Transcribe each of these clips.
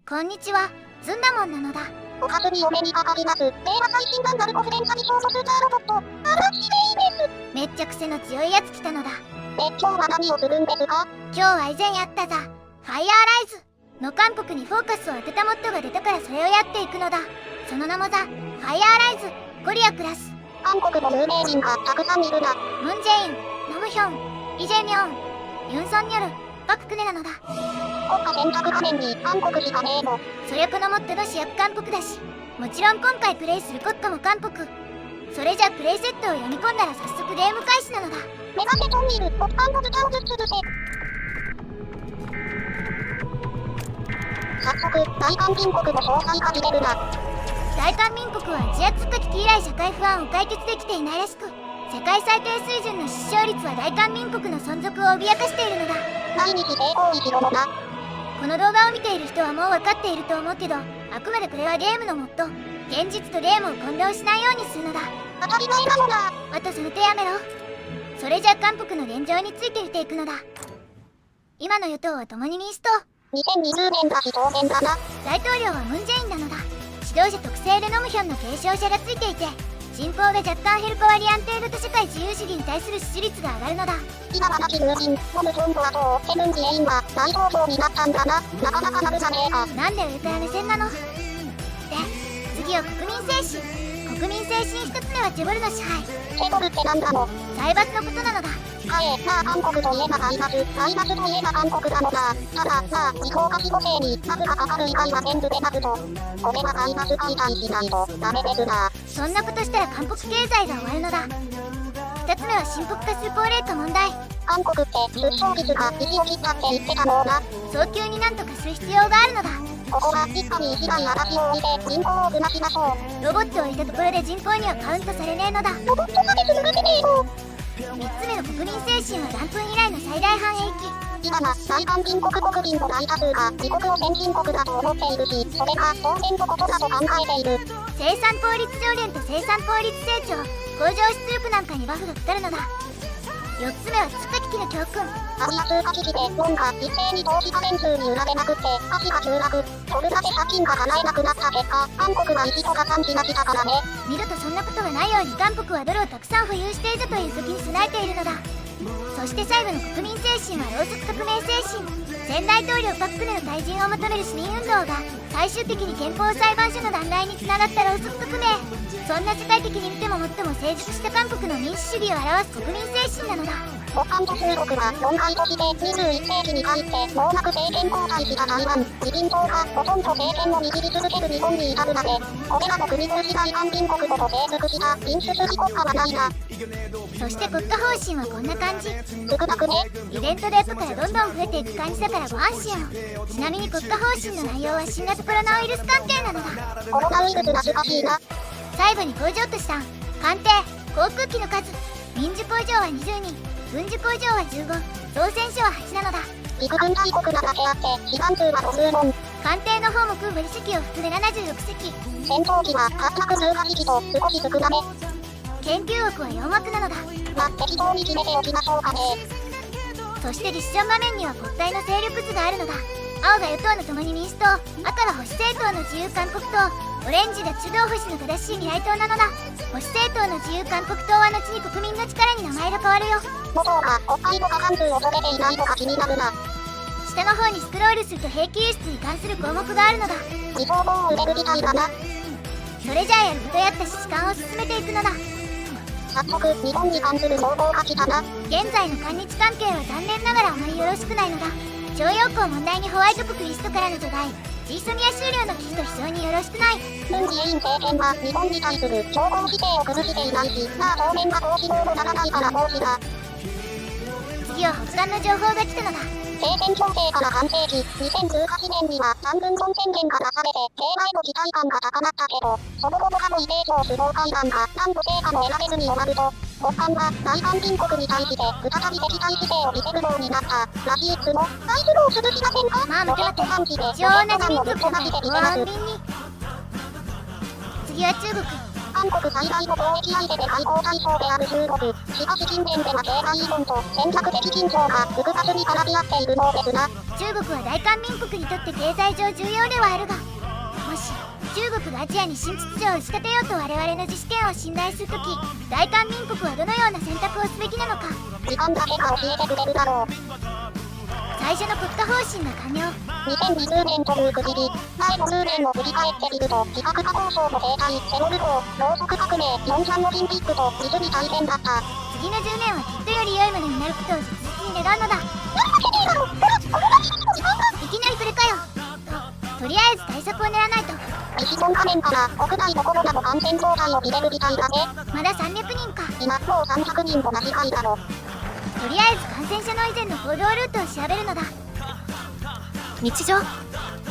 こんにちは、ずんだもんなのだ。おかずにお目にかかります。令和最新版ナルコフレンザリショートスーパーロボット、嵐レイです。めっちゃ癖の強いやつ来たのだ。今日は何をするんですか？今日は以前やったザ・ファイヤーライズの韓国にフォーカスを当てたモッドが出たからそれをやっていくのだ。その名もザ・ファイヤーライズコリアクラス。韓国の有名人がたくさんいるな。ムンジェイン、ナムヒョン、イ・ジェミョン、ユン・ソンニョル、パク・クネなのだ。国家選択画面に韓国しかねえの。そりゃこのモッドの主役韓国だし、もちろん今回プレイする国家も韓国。それじゃプレイセットを読み込んだら早速ゲーム開始なのだ。目指せトンネル、ボタンのボタンをずつ潰せ。早速、大韓民国の詳細が見れるな。大韓民国はアジア通貨危機以来社会不安を解決できていないらしく、世界最低水準の失笑率は大韓民国の存続を脅かしているのだ。毎日成功しろのな。この動画を見ている人はもう分かっていると思うけど、あくまでこれはゲームのモッド、現実とゲームを混同しないようにするのだ。当たり前なのだ。あとその手やめろ。それじゃ韓国の現状について見ていくのだ。今の与党は共に民主党。2020年だし当然だな。大統領はムン・ジェインなのだ。指導者特性でノムヒョンの継承者がついていて、人口が若干減る代わり安定型社会自由主義に対する支持率が上がるのだ。今私友人、ノムヒョンと後をムン・ジェインが大統領になったんだな。なかなかなるじゃねえか。なんで上から目線なの？で、次は国民精神。国民精神一つ目はチェボルの支配。チェボルってなんだの？財閥のことなのだ。まあ韓国といえば財閥といえば韓国なのだ。ただ、地方化規模制に数がかかる以外は全部出ますと。これは財閥解体しないとダメですな。そんなことしたら韓国経済が終わるのだ。二つ目は深刻化する高齢化問題。韓国って出生率が1を切ったって言ってたのな。早急になんとかする必要があるのだ。ここは一家に一台嵐を置いて人口を増やしましょう。ロボットを置いたところで人口にはカウントされねえのだ。ロボットまで潰れてねえよ。三つ目の国民精神は元分以来の最大繁栄期。今は大韓民国国民の大多数が自国を先進国だと思っているし、それが当然のことだと考えている。生産効率上限と生産効率成長、工場出力なんかにバフがかかるのだ。4つ目は通貨危機の教訓。アジア通貨危機でウォンが一斉に投資家連中に売られまくって価値が急落、ドル建て借金が払えなくなった結果、韓国は一とが惨事なしだからね。二度とそんなことがないように韓国はドルをたくさん保有しているという時に備えているのだ。そして最後の国民精神はろうそく革命精神。前大統領パク・クネの退陣を求める市民運動が最終的に憲法裁判所の弾劾につながったろうそく革命。そんな世界的に見ても最も成熟した韓国の民主主義を表す国民精神なのだ。北韓と中国は4回として21世紀に入って間もなく政権交代した台湾、自民党がほとんど政権を握り続ける日本に至るまで、これらの国同士大韓民国とと成熟した民主主義国家はないな。そして国家方針はこんな感じ。少なくね。イベントで後からどんどん増えていく感じだからご安心を。ちなみに国家方針の内容は新型コロナウイルス関係なのだ。コロナウイルス懐かしいな。最後に工場とした艦艇、航空機の数。民需工場は20人、軍需工場は15、造船所は8なのだ。陸軍大国なだけあって師団数は50門。艦艇の方も空母2隻を含め76隻。戦闘機は818機と少し少なめ。研究枠は4枠なのだ。適当に決めておきましょうかね。そしてディシジョン場面には国体の勢力図があるのだ。青が与党の共に民主党、赤が保守政党の自由韓国党、オレンジが中道保守の正しい未来党なのだ。保守政党の自由韓国党は後に国民の力に名前が変わるよ。元が国会の過半数を取れていないとか気になるな。下の方にスクロールすると兵器輸出に関する項目があるのだ。自動法を売れるみたいだな。それじゃあやることやったし時間を進めていくのだ。早速日本に関する情報が来たな。現在の韓日関係は残念ながらあまりよろしくないのだ。徴用工問題にホワイト国リストからの除外、ジーソミア終了の危機と非常によろしくない。ムン・ジェイン政権は日本に対する強硬姿勢を崩していないし、当面は投資法もならないから投資だ。次は北韓の情報が来たのだ。政権調整から半世紀、2018年には三軍村宣言が出されて経済の期待感が高まったけど、その後のハノイ米朝首脳会談が何度成果も得られずに終わると、北韓は大韓民国に対して再び敵対姿勢を見せるようになったらしいっすの。対するを潰しませんか？まあ待て待て、一応同じ民族だね。ご安便に。次は中国。あ韓国最大の貿易相手で開口対象である中国。しかし近年では経済依存と戦略的緊張が複雑に絡み合っているのですな。中国は大韓民国にとって経済上重要ではあるが、もし中国がアジアに新秩序を打ち立てようと我々の自主権を信頼するとき、大韓民国はどのような選択をすべきなのか。時間だけが教えてくれるだろう。最初の国家方針が完了。2020年という区切り、前の10年を振り返ってみると、非核化交渉の停滞、セノル号、ろうそく革命、ピョンチャンオリンピックと実に大変だった。次の10年はきっとより良いものになることを切実に願うのだ。いきなりこれかよ。とりあえず対策を練らないと。リシソン仮面から国内のコロナの感染状態を見れるみたいだね。まだ300人か。今もう300人も間違いだろ。とりあえず感染者の以前の行動ルートを調べるのだ。日常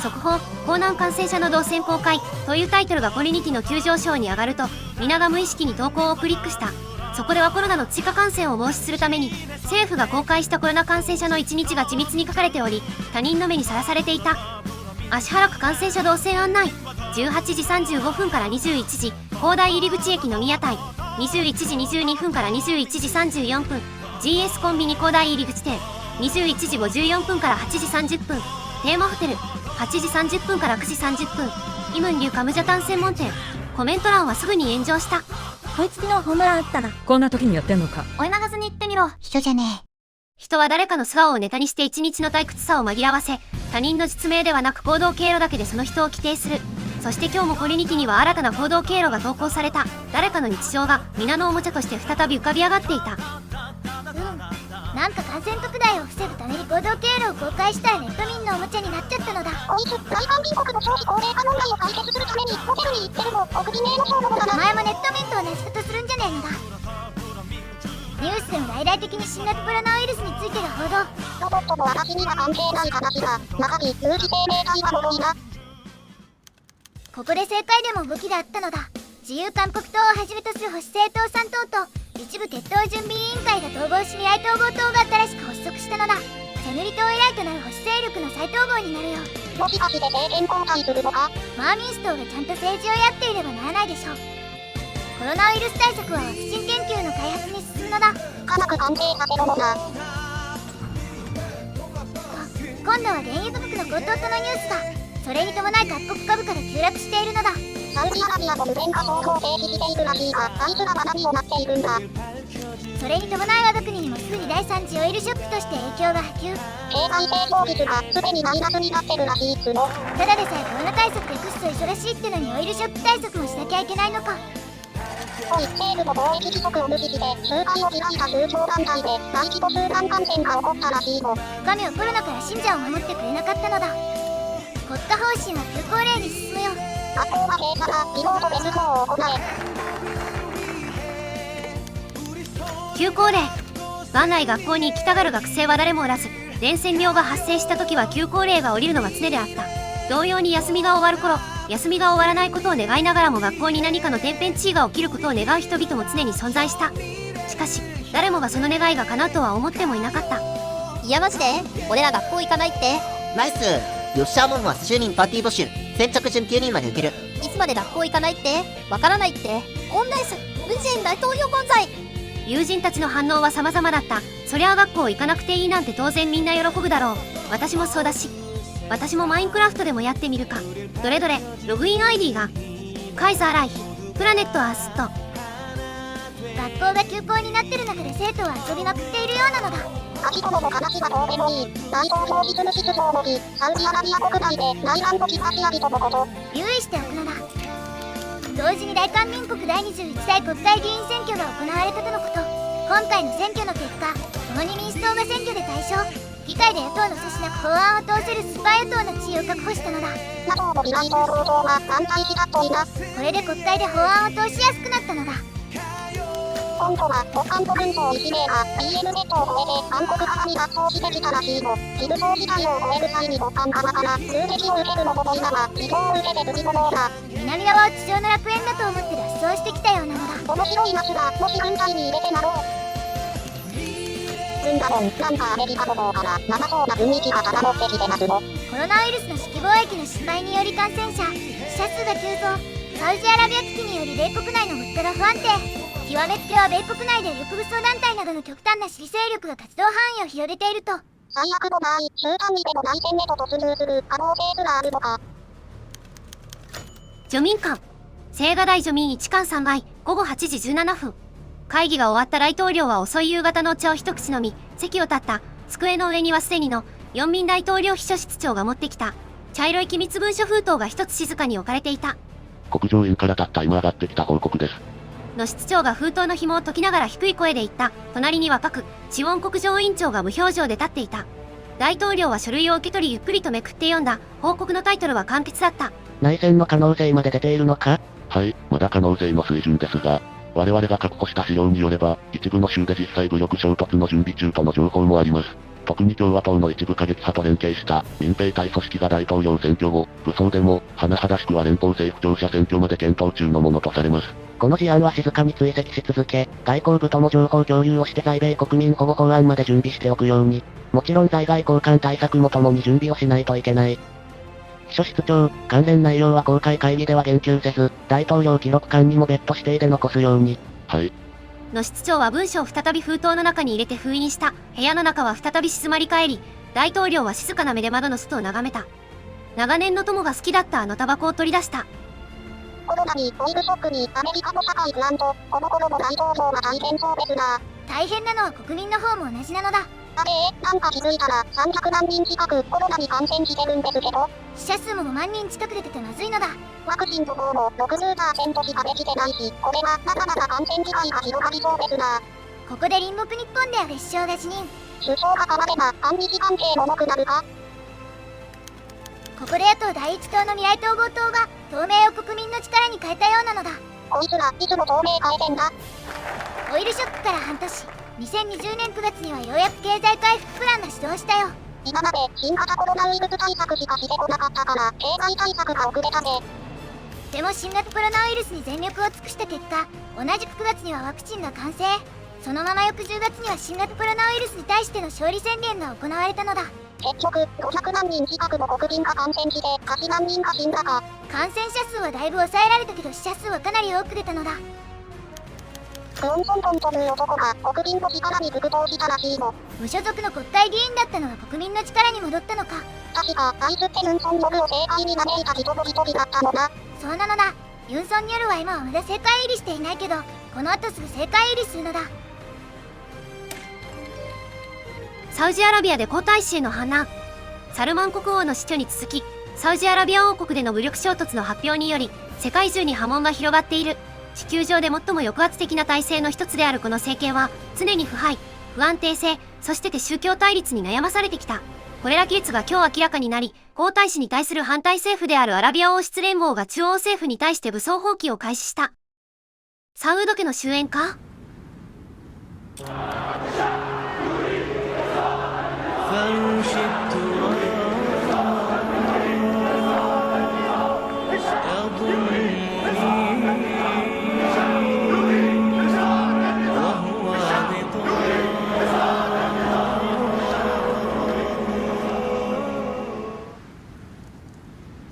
速報江南感染者の動線公開というタイトルがコミュニティの急上昇に上がると、皆が無意識に投稿をクリックした。そこではコロナの追加感染を防止するために政府が公開したコロナ感染者の1日が緻密に書かれており、他人の目にさらされていた。芦原区感染者動線案内。18時35分から21時高台入口駅の宮台。21時22分から21時34分 GS コンビニ高台入口店。21時54分から8時30分テーマホテル。8時30分から9時30分イムンリュウカムジャタン専門店。コメント欄はすぐに炎上した。こいつ昨日ホームラン打ったな。こんな時にやってんのか。追い流ずに言ってみろ。人じゃねえ。人は誰かの素顔をネタにして一日の退屈さを紛らわせ、他人の実名ではなく行動経路だけでその人を規定する。そして今日もコミュニティには新たな行動経路が投稿された。誰かの日常が皆のおもちゃとして再び浮かび上がっていた。なんか感染拡大を防ぐために行動経路を公開したらネット民のおもちゃになっちゃったのだ。こいつ、大韓民国の少子高齢化問題を解決するためにホテルに行ってるの、お国名の方のものだな。前もネット民と同じことするんじゃねえのだ。ニュースでも大々的に新型コロナウイルスについての報道。ロボットも私には関係ない話だ。中身、有機生命体は脆いな。ここで政界でも動きがあったのだ。自由韓国党をはじめとする保守政党3党と一部鉄道準備委員会が統合し未来統合党が新しく発足したのだ。セヌリ党以来となる保守勢力の再統合になるよ。もしかして政権交代するのか。マー民主党がちゃんと政治をやっていればならないでしょう。コロナウイルス対策はワクチン研究の開発に進むのだ。科学関係させろのな。今度は原油価格の高騰とのニュースだ。それに伴い各国株価が急落しているのだ。サウジアラビアと無添加商法停止しているらしいが、あいつらは何をなっているんだ。それに伴い我が国にもすぐに第3次オイルショックとして影響が波及。経済成長率がすでにマイナスになってるらしいっすの。ただでさえコロナ対策でくっそ忙しいってのにオイルショック対策もしなきゃいけないのか。と言っていると貿易規則を無視して集会を開いた宗教団体で大規模集団感染が起こったらしいの。神はコロナから信者を守ってくれなかったのだ。国家方針は休校令に進むよ。学校は閉鎖だ。リモートで授業を行え。休校令。元来学校に行きたがる学生は誰もおらず、伝染病が発生した時は休校令が下りるのが常であった。同様に休みが終わる頃、休みが終わらないことを願いながらも学校に何かの天変地異が起きることを願う人々も常に存在した。しかし誰もがその願いが叶うとは思ってもいなかった。いやマジで俺ら学校行かないって。ナイス。よっしゃーもんは就任パーティー募集。先着順9人まで受ける。いつまで学校行かないってわからないって。オンライス無人大統領万歳。友人たちの反応は様々だった。そりゃあ学校行かなくていいなんて当然みんな喜ぶだろう。私もそうだし。私もマインクラフトでもやってみるか。どれどれ。ログイン ID がカイザーライヒプラネットアースット。学校が休校になってる中で生徒は遊びまくっているようなのだ。秋友の話はどうでもいい。大統領執務室長の日、サウジアラビア国内で内乱と北アジア人のこと。留意しておくのだ。同時に大韓民国第21代国会議員選挙が行われたとのこと。今回の選挙の結果、共に民主党が選挙で大勝。議会で野党の阻止なく法案を通せるスーパー与党の地位を確保したのだ。野党の未来党構造は反対しだといな。これで国会で法案を通しやすくなったのだ。今度は保管と軍曹1名が BM ネットを越えて韓国側に脱走してきたらしいの。非武装事態を越える際に保管側から襲撃を受けるのもどいなが、非常を受けて無事のものだ。南側を地上の楽園だと思って脱走してきたようなのだ。面白いやつだ。もし軍隊に入れてなろう。軍だもん。なんかアメリカの方から長そうな雰囲気が漂ってきてますの。コロナウイルスの指揮貿易の失敗により感染者、死者数が急増。サウジアラビア危機により米国内のほったら不安定。極めつけは米国内で右翼武装団体などの極端な支持勢力が活動範囲を広げていると。最悪の場合、集団にでも内戦へと突入する可能性すらあるのか。除民官。青瓦台除民1艦3倍、午後8時17分。会議が終わった大統領は遅い夕方のお茶を一口飲み、席を立った。机の上にはすでにの、四民大統領秘書室長が持ってきた。茶色い機密文書封筒が一つ静かに置かれていた。国情院からたった今上がってきた報告です。の室長が封筒の紐を解きながら低い声で言った。隣にはパク、チウォン国情院長が無表情で立っていた。大統領は書類を受け取りゆっくりとめくって読んだ。報告のタイトルは簡潔だった。内戦の可能性まで出ているのか？はい、まだ可能性の水準ですが、我々が確保した資料によれば、一部の州で実際武力衝突の準備中との情報もあります。特に共和党の一部過激派と連携した民兵隊組織が大統領選挙後、武装でも、甚だしくは連邦政府庁舎選挙まで検討中のものとされます。この事案は静かに追跡し続け、外交部とも情報共有をして在米国民保護法案まで準備しておくように、もちろん在外交換対策もともに準備をしないといけない。秘書室長、関連内容は公開会議では言及せず、大統領記録館にも別途指定で残すように。はい。の室長は文書を再び封筒の中に入れて封印した。部屋の中は再び静まり返り、大統領は静かな目で窓の外を眺めた。長年の友が好きだったあのタバコを取り出した。コロナに、オイルショックに、アメリカの社会不安と、この頃の大統領が大変そうですが。大変なのは国民の方も同じなのだ。なんか気づいたら、300万人近くコロナに感染してるんですけど。死者数も5万人近く出ててまずいのだ。ワクチンの方も 60% しかできてないし、これはまだまだ感染被害が広がりそうですが。ここで隣国日本では別省が辞任。首相が変われば、反日関係も重くなるか？ここで野党第一党の未来統合党が、透明を国民の力に変えたようなのだ。こいつら、いつも透明変えてんだ。オイルショックから半年、2020年9月にはようやく経済回復プランが始動したよ。今まで新型コロナウイルス対策しかしてこなかったから、経済対策が遅れたぜ。でも新型コロナウイルスに全力を尽くした結果、同じく9月にはワクチンが完成。そのまま翌10月には新型コロナウイルスに対しての勝利宣言が行われたのだ。結局、500万人近くの国民が感染して、8万人が死んだか。感染者数はだいぶ抑えられたけど死者数はかなり多く出たのだ。クオンソントンという男が国民の力に復党したらしいの。無所属の国会議員だったのは国民の力に戻ったのか。確か、あいつってユンソンニョルを政界に招いた人の一人だったのな。そうなのだ。ユンソンニョルは今はまだ政界入りしていないけど、この後すぐ政界入りするのだ。サウジアラビアで皇太子への反乱。サルマン国王の死去に続き、サウジアラビア王国での武力衝突の発表により、世界中に波紋が広がっている。地球上で最も抑圧的な体制の一つであるこの政権は、常に腐敗、不安定性、そして宗教対立に悩まされてきた。これら亀裂が今日明らかになり、皇太子に対する反対政府であるアラビア王室連合が中央政府に対して武装蜂起を開始した。サウード家の終焉か？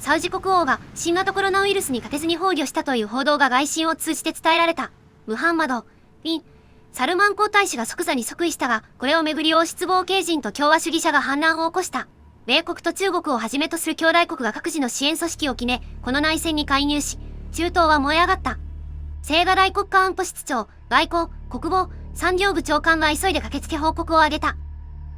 サウジ国王が新型コロナウイルスに勝てずに崩御したという報道が外信を通じて伝えられた。ムハンマド・ビン・サルマン皇太子が即座に即位したが、これをめぐり王室傍系人と共和主義者が反乱を起こした。米国と中国をはじめとする兄弟国が各自の支援組織を決め、この内戦に介入し、中東は燃え上がった。青瓦台国家安保室長、外交、国防、産業部長官が急いで駆けつけ報告を挙げた。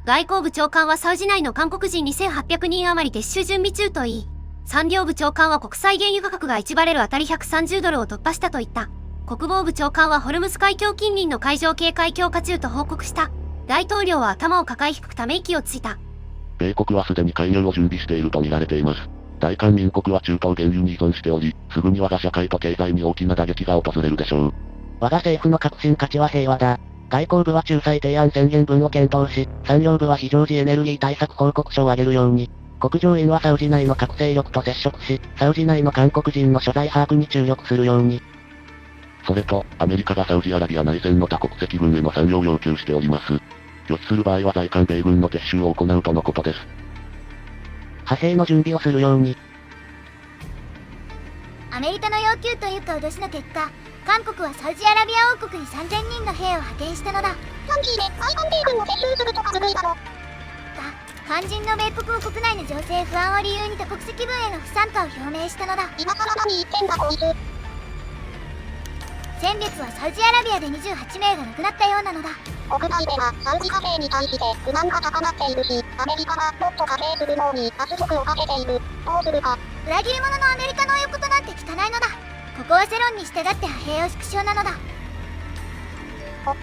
外交部長官はサウジ内の韓国人2800人余り撤収準備中と言い、産業部長官は国際原油価格が1バレル当たり130ドルを突破したと言った。国防部長官はホルムズ海峡近隣の海上警戒強化中と報告した。大統領は頭を抱え低くため息をついた。米国はすでに介入を準備していると見られています。大韓民国は中東原油に依存しており、すぐに我が社会と経済に大きな打撃が訪れるでしょう。我が政府の核心価値は平和だ。外交部は仲裁提案宣言文を検討し、産業部は非常時エネルギー対策報告書を上げるように。国情院はサウジ内の各勢力と接触し、サウジ内の韓国人の所在把握に注力するように。それと、アメリカがサウジアラビア内戦の多国籍軍への参与を要求しております。拒否する場合は在韓米軍の撤収を行うとのことです。派兵の準備をするように。アメリカの要求というか脅しの結果、韓国はサウジアラビア王国に3000人の兵を派遣したのだ。ランキーで大韓米軍を撤収するとかずるいだろ。肝心の米国を国内の情勢不安を理由に多国籍軍への不参加を表明したのだ。今更何言ってんだこいつ。先月はサウジアラビアで28名が亡くなったようなのだ。国内ではサウジ派兵に対して不満が高まっているし、アメリカがもっと加勢するように圧力をかけている。どうするか。裏切り者のアメリカの言うことなんて聞かないのだ。ここは世論に従って派兵を縮小なのだ。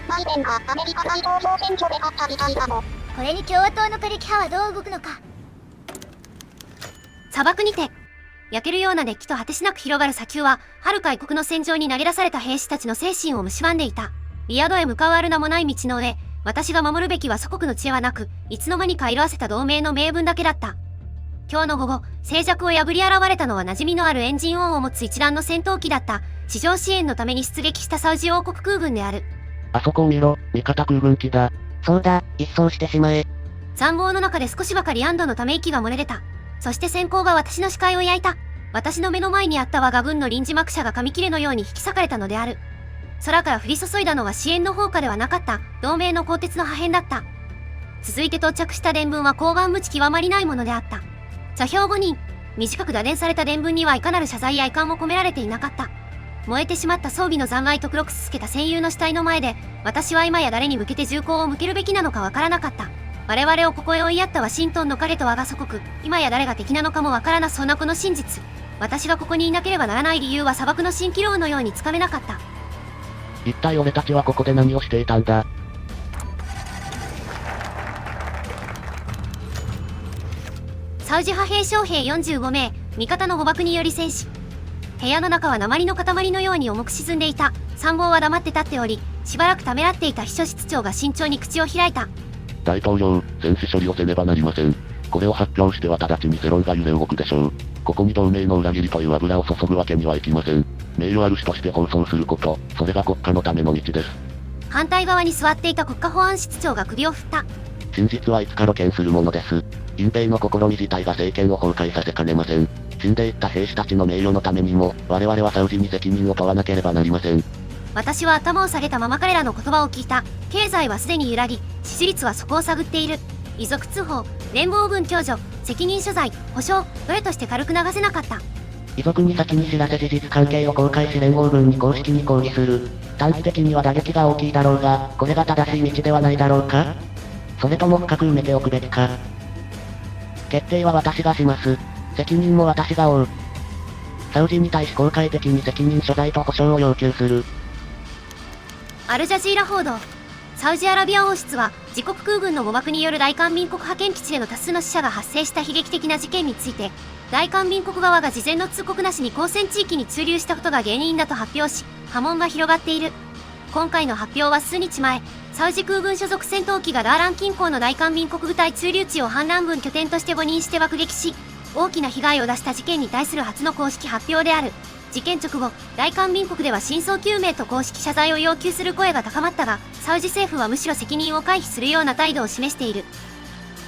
バイデンがアメリカ大統領選挙で勝ったみたいだもん。これに共和党の過激派はどう動くのか。砂漠にて焼けるような熱気と果てしなく広がる砂丘は、遥か異国の戦場に投げ出された兵士たちの精神を蝕んでいた。リアドへ向かうある名もない道の上、私が守るべきは祖国の知恵はなく、いつの間にか色あせた同盟の名分だけだった。今日の午後、静寂を破り現れたのは馴染みのあるエンジン音を持つ一覧の戦闘機だった。地上支援のために出撃したサウジ王国空軍である。あそこを見ろ、味方空軍機だ。そうだ、一掃してしまえ。残望の中で少しばかり安堵のため息が漏れ出た。そして閃光が私の視界を焼いた。私の目の前にあった我が軍の臨時幕車が紙切れのように引き裂かれたのである。空から降り注いだのは支援の砲火ではなかった。同盟の鋼鉄の破片だった。続いて到着した電文は厚顔無知極まりないものであった。座標5人。短く打電された電文にはいかなる謝罪や遺憾も込められていなかった。燃えてしまった装備の残骸と黒くすすけた戦友の死体の前で、私は今や誰に向けて銃口を向けるべきなのかわからなかった。我々をここへ追いやったワシントンの彼と我が祖国、今や誰が敵なのかもわからなそうなこの真実。私がここにいなければならない理由は砂漠の蜃気楼のようにつかめなかった。一体俺たちはここで何をしていたんだ。サウジ派兵将兵45名、味方の誤爆により戦死。部屋の中は鉛の塊のように重く沈んでいた。参謀は黙って立っており、しばらくためらっていた秘書室長が慎重に口を開いた。大統領、戦死処理をせねばなりません。これを発表しては直ちに世論が揺れ動くでしょう。ここに同盟の裏切りという油を注ぐわけにはいきません。名誉ある士として放送すること、それが国家のための道です。反対側に座っていた国家保安室長が首を振った。真実はいつか露見するものです。隠蔽の試み自体が政権を崩壊させかねません。死んでいった兵士たちの名誉のためにも、我々はサウジに責任を問わなければなりません。私は頭を下げたまま彼らの言葉を聞いた。経済はすでに揺らぎ、支持率は底を探っている。遺族通報、連邦軍共助、責任所在、保証、どれとして軽く流せなかった。遺族に先に知らせ事実関係を公開し連合軍に公式に抗議する。短期的には打撃が大きいだろうが、これが正しい道ではないだろうか。それとも深く埋めておくべきか。決定は私がします。責任も私が負う。サウジに対し公開的に責任所在と保証を要求する。アルジャジーラ報道。サウジアラビア王室は自国空軍の誤爆による大韓民国派遣基地での多数の死者が発生した悲劇的な事件について、大韓民国側が事前の通告なしに交戦地域に駐留したことが原因だと発表し、波紋が広がっている。今回の発表は数日前、サウジ空軍所属戦闘機がダーラン近郊の大韓民国部隊駐留地を反乱軍拠点として誤認して爆撃し、大きな被害を出した事件に対する初の公式発表である。事件直後、大韓民国では真相究明と公式謝罪を要求する声が高まったが、サウジ政府はむしろ責任を回避するような態度を示している。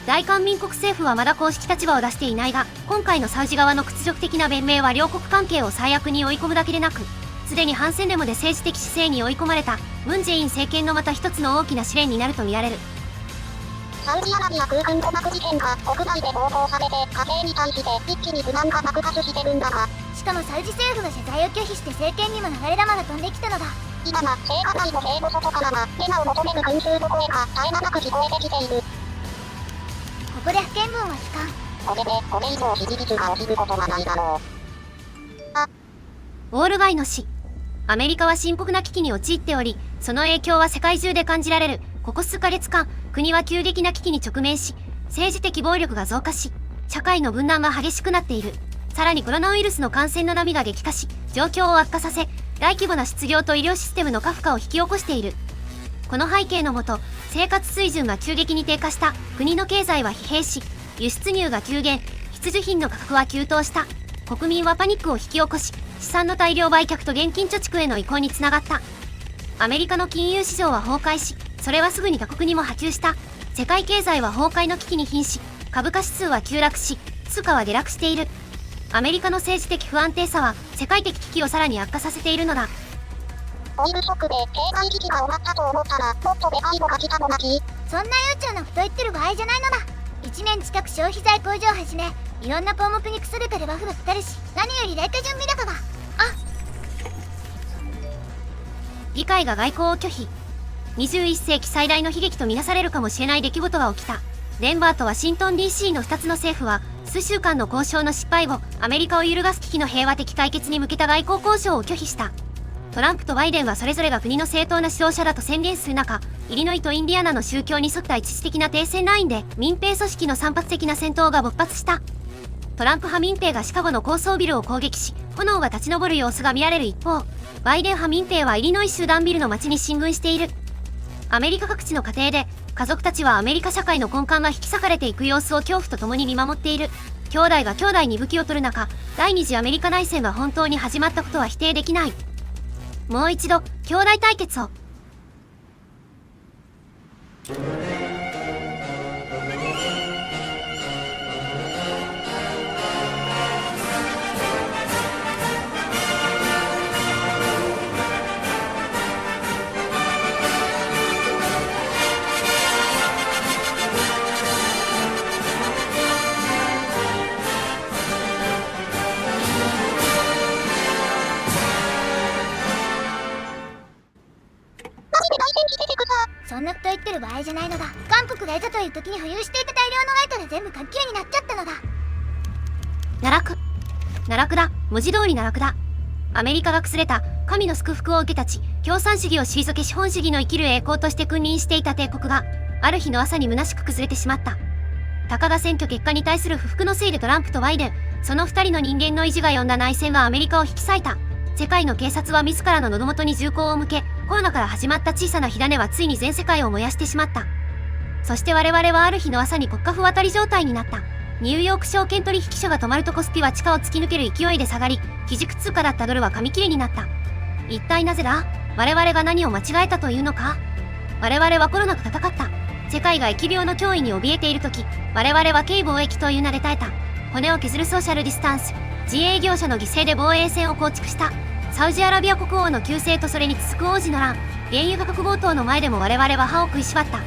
大韓民国政府はまだ公式立場を出していないが、今回のサウジ側の屈辱的な弁明は両国関係を最悪に追い込むだけでなく、すでに反戦デモで政治的姿勢に追い込まれたムン・ジェイン政権のまた一つの大きな試練になると見られる。サウジアラビア空軍誤爆事件が国内で報道されて、家庭に対して一気に不満が爆発してるんだが、しかもサウジ政府が謝罪を拒否して政権にも流れ弾が飛んできたのだ。今は聖火隊の兵の外からはデマを求める群衆の声が絶え間なく聞こえてきている。ここで不見分は聞かん。これでこれ以上支持率が落ちることはないだろう。ウォール街の死。アメリカは深刻な危機に陥っており、その影響は世界中で感じられる。ここ数ヶ月間、国は急激な危機に直面し、政治的暴力が増加し、社会の分断が激しくなっている。さらにコロナウイルスの感染の波が激化し、状況を悪化させ、大規模な失業と医療システムの過負荷を引き起こしている。この背景のもと、生活水準が急激に低下した。国の経済は疲弊し、輸出入が急減、必需品の価格は急騰した。国民はパニックを引き起こし、資産の大量売却と現金貯蓄への移行につながった。アメリカの金融市場は崩壊し、それはすぐに他国にも波及した。世界経済は崩壊の危機に瀕し、株価指数は急落し、通貨は下落している。アメリカの政治的不安定さは世界的危機をさらに悪化させているのだ。オイルショックで経済危機が終わったと思ったらもっとでかいのが来たのだき。そんな悠長なこと言ってる場合じゃないのだ。1年近く消費財向上をはじめいろんな項目に薬かでバフがかかるし、何より劣化準備高が。議会が外交を拒否。21世紀最大の悲劇とみなされるかもしれない出来事が起きた。デンバーとワシントン DC の2つの政府は数週間の交渉の失敗後、アメリカを揺るがす危機の平和的解決に向けた外交交渉を拒否した。トランプとバイデンはそれぞれが国の正当な指導者だと宣言する中、イリノイとインディアナの宗教に沿った一時的な停戦ラインで民兵組織の散発的な戦闘が勃発した。トランプ派民兵がシカゴの高層ビルを攻撃し、炎が立ち上る様子が見られる一方、バイデン派民兵はイリノイ州ダンビルの街に進軍している。アメリカ各地の家庭で家族たちはアメリカ社会の根幹が引き裂かれていく様子を恐怖とともに見守っている。兄弟が兄弟に武器を取る中、第二次アメリカ内戦が本当に始まったことは否定できない。もう一度兄弟対決を。そんなこと言ってる場合じゃないのだ。韓国がいざという時に保有していた大量のライトで全部活球になっちゃったのだ。奈落だ。文字通り奈落だ。アメリカが崩れた。神の祝福を受けたち、共産主義を退け資本主義の生きる栄光として君臨していた帝国が、ある日の朝に虚しく崩れてしまった。たかが選挙結果に対する不服のせいでトランプとバイデン、その2人の人間の意地が呼んだ内戦はアメリカを引き裂いた。世界の警察は自らの喉元に銃口を向け、コロナから始まった小さな火種はついに全世界を燃やしてしまった。そして我々はある日の朝に国家不渡り状態になった。ニューヨーク証券取引所が止まるとコスピは地下を突き抜ける勢いで下がり、基軸通貨だったドルは紙切れになった。一体なぜだ？我々が何を間違えたというのか？我々はコロナと戦った。世界が疫病の脅威に怯えている時、我々は軽貿易という名で耐えた。骨を削るソーシャルディスタンス、自営業者の犠牲で防衛線を構築した。サウジアラビア国王の急逝とそれに続く王子の乱、原油価格高騰の前でも我々は歯を食いしばった。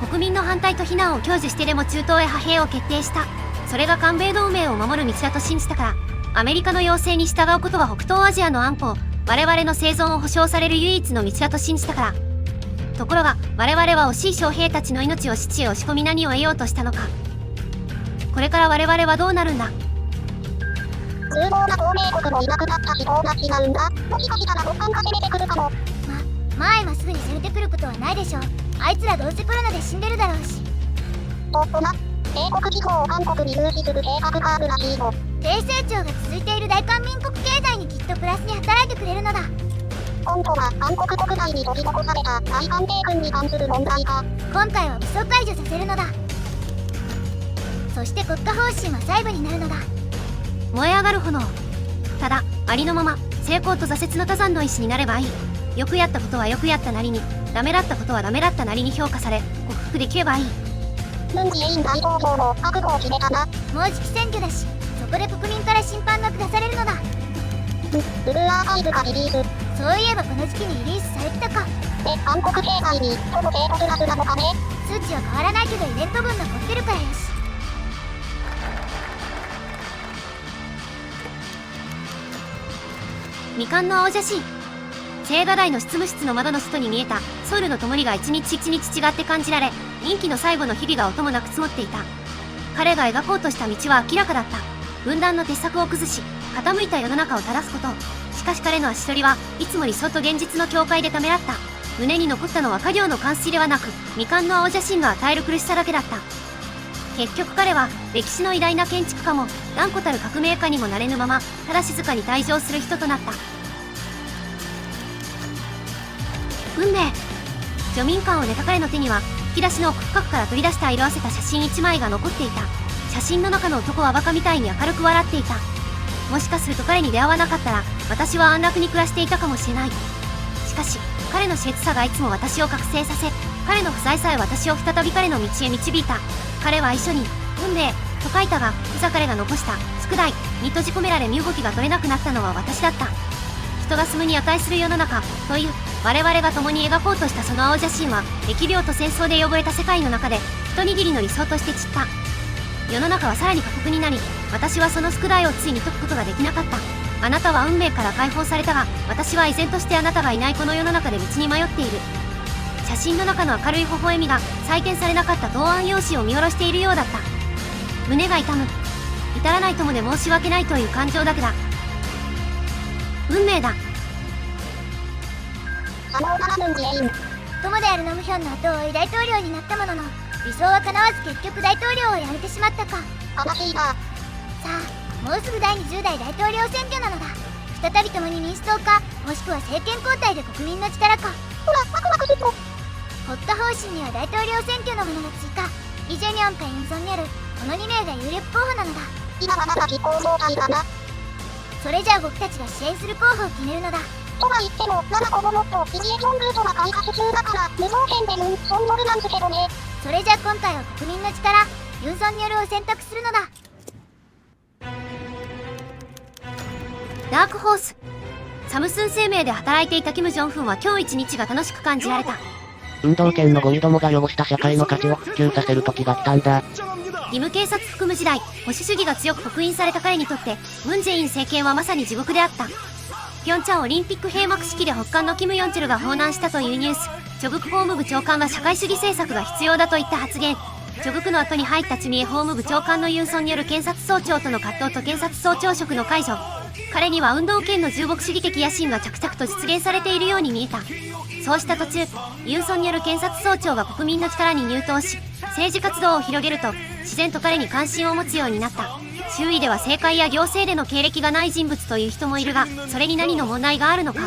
国民の反対と非難を享受してでも中東へ派兵を決定した。それが韓米同盟を守る道だと信じたから。アメリカの要請に従うことが北東アジアの安保、我々の生存を保障される唯一の道だと信じたから。ところが我々は惜しい将兵たちの命を死地へ押し込み何を得ようとしたのか。これから我々はどうなるんだ。重要な同盟国もいなくなったしどうなっちゃうんだ。もしかしたらドッカンが攻めてくるかも。今すぐに攻めてくることはないでしょう。あいつらどうせコロナで死んでるだろうし。帝国機構を韓国に融資する計画があるらしいの。低成長が続いている大韓民国経済にきっとプラスに働いてくれるのだ。今度は韓国国内に取り残された大韓米軍に関する問題か。今回は武装解除させるのだ。そして国家方針は細部になるのだ。燃え上がる炎。ただありのまま成功と挫折の多山の石になればいい。よくやったことはよくやったなりに、ダメだったことはダメだったなりに評価され克服できればいい。ムン・ジェイン大統領も覚悟を決めたな。もうじき選挙だし、そこで国民から審判が下されるのだ。ブルーアーカイブがリリース。そういえばこの時期にリリースされてたか。韓国経済にほぼ低トプラスなのかね。数値は変わらないけどイベント分残ってるからよし。未完の青写真。青瓦台の執務室の窓の外に見えたソウルの灯りが一日一日違って感じられ、任期の最後の日々が音もなく積もっていた。彼が描こうとした道は明らかだった。分断の鉄柵を崩し、傾いた世の中を正すこと。しかし彼の足取りはいつも理想と現実の境界でためらった。胸に残ったのは家業の完遂ではなく、未完の青写真が与える苦しさだけだった。結局彼は歴史の偉大な建築家も断固たる革命家にもなれぬまま、ただ静かに退場する人となった。運命。除民感を寝た彼の手には引き出しの奥深くから取り出した色あせた写真1枚が残っていた。写真の中の男はバカみたいに明るく笑っていた。もしかすると彼に出会わなかったら私は安楽に暮らしていたかもしれない。しかし彼の熾烈さがいつも私を覚醒させ、彼の不在さえ私を再び彼の道へ導いた。彼は遺書に運命と書いたが、いざ彼が残した宿題に閉じ込められ身動きが取れなくなったのは私だった。人が住むに値する世の中という我々が共に描こうとしたその青写真は、疫病と戦争で汚れた世界の中で一握りの理想として散った。世の中はさらに過酷になり、私はその宿題をついに解くことができなかった。あなたは運命から解放されたが、私は依然としてあなたがいないこの世の中で道に迷っている。写真の中の明るい微笑みが再建されなかった答案用紙を見下ろしているようだった。胸が痛む。至らないともで申し訳ないという感情だけだ。運命だ。友であるノムヒョンの後を追い大統領になったものの、理想は叶わず結局大統領を辞めてしまったか。悲しいな。さあ、もうすぐ第20代大統領選挙なのだ。再び共に民主党か、もしくは政権交代で国民の力か。ほら、ワクワクするぞ。発足方針には大統領選挙のものが追加。イ・ジェミョンかユン・ソンニョル、この2名が有力候補なのだ。今はまだ実行状態だな。それじゃあ僕たちが支援する候補を決めるのだ。とは言っても、7個ももっとイリエチョンルートが開発中だから、無条件でユン・ソンニョルなんすけどね。それじゃあ今回は国民の力、ユン・ソンニョルを選択するのだ。ダークホース。サムスン生命で働いていたキム・ジョンフンは今日一日が楽しく感じられた。運動権のゴミどもが汚した社会の価値を復旧させる時が来たんだ。義務警察服務時代、保守主義が強く刻印された彼にとって、ムン・ジェイン政権はまさに地獄であった。ピョンチャンオリンピック閉幕式で北韓のキム・ヨンチョルが訪南したというニュース、チョグク法務部長官が社会主義政策が必要だといった発言、チョグクの後に入ったチュミエ法務部長官のユンソンによる検察総長との葛藤と検察総長職の解除、彼には運動権の従牧主義的野心が着々と実現されているように見えた。そうした途中、ユンソンによる検察総長が国民の力に入党し、政治活動を広げると、自然と彼に関心を持つようになった。周囲では政界や行政での経歴がない人物という人もいるが、それに何の問題があるのか。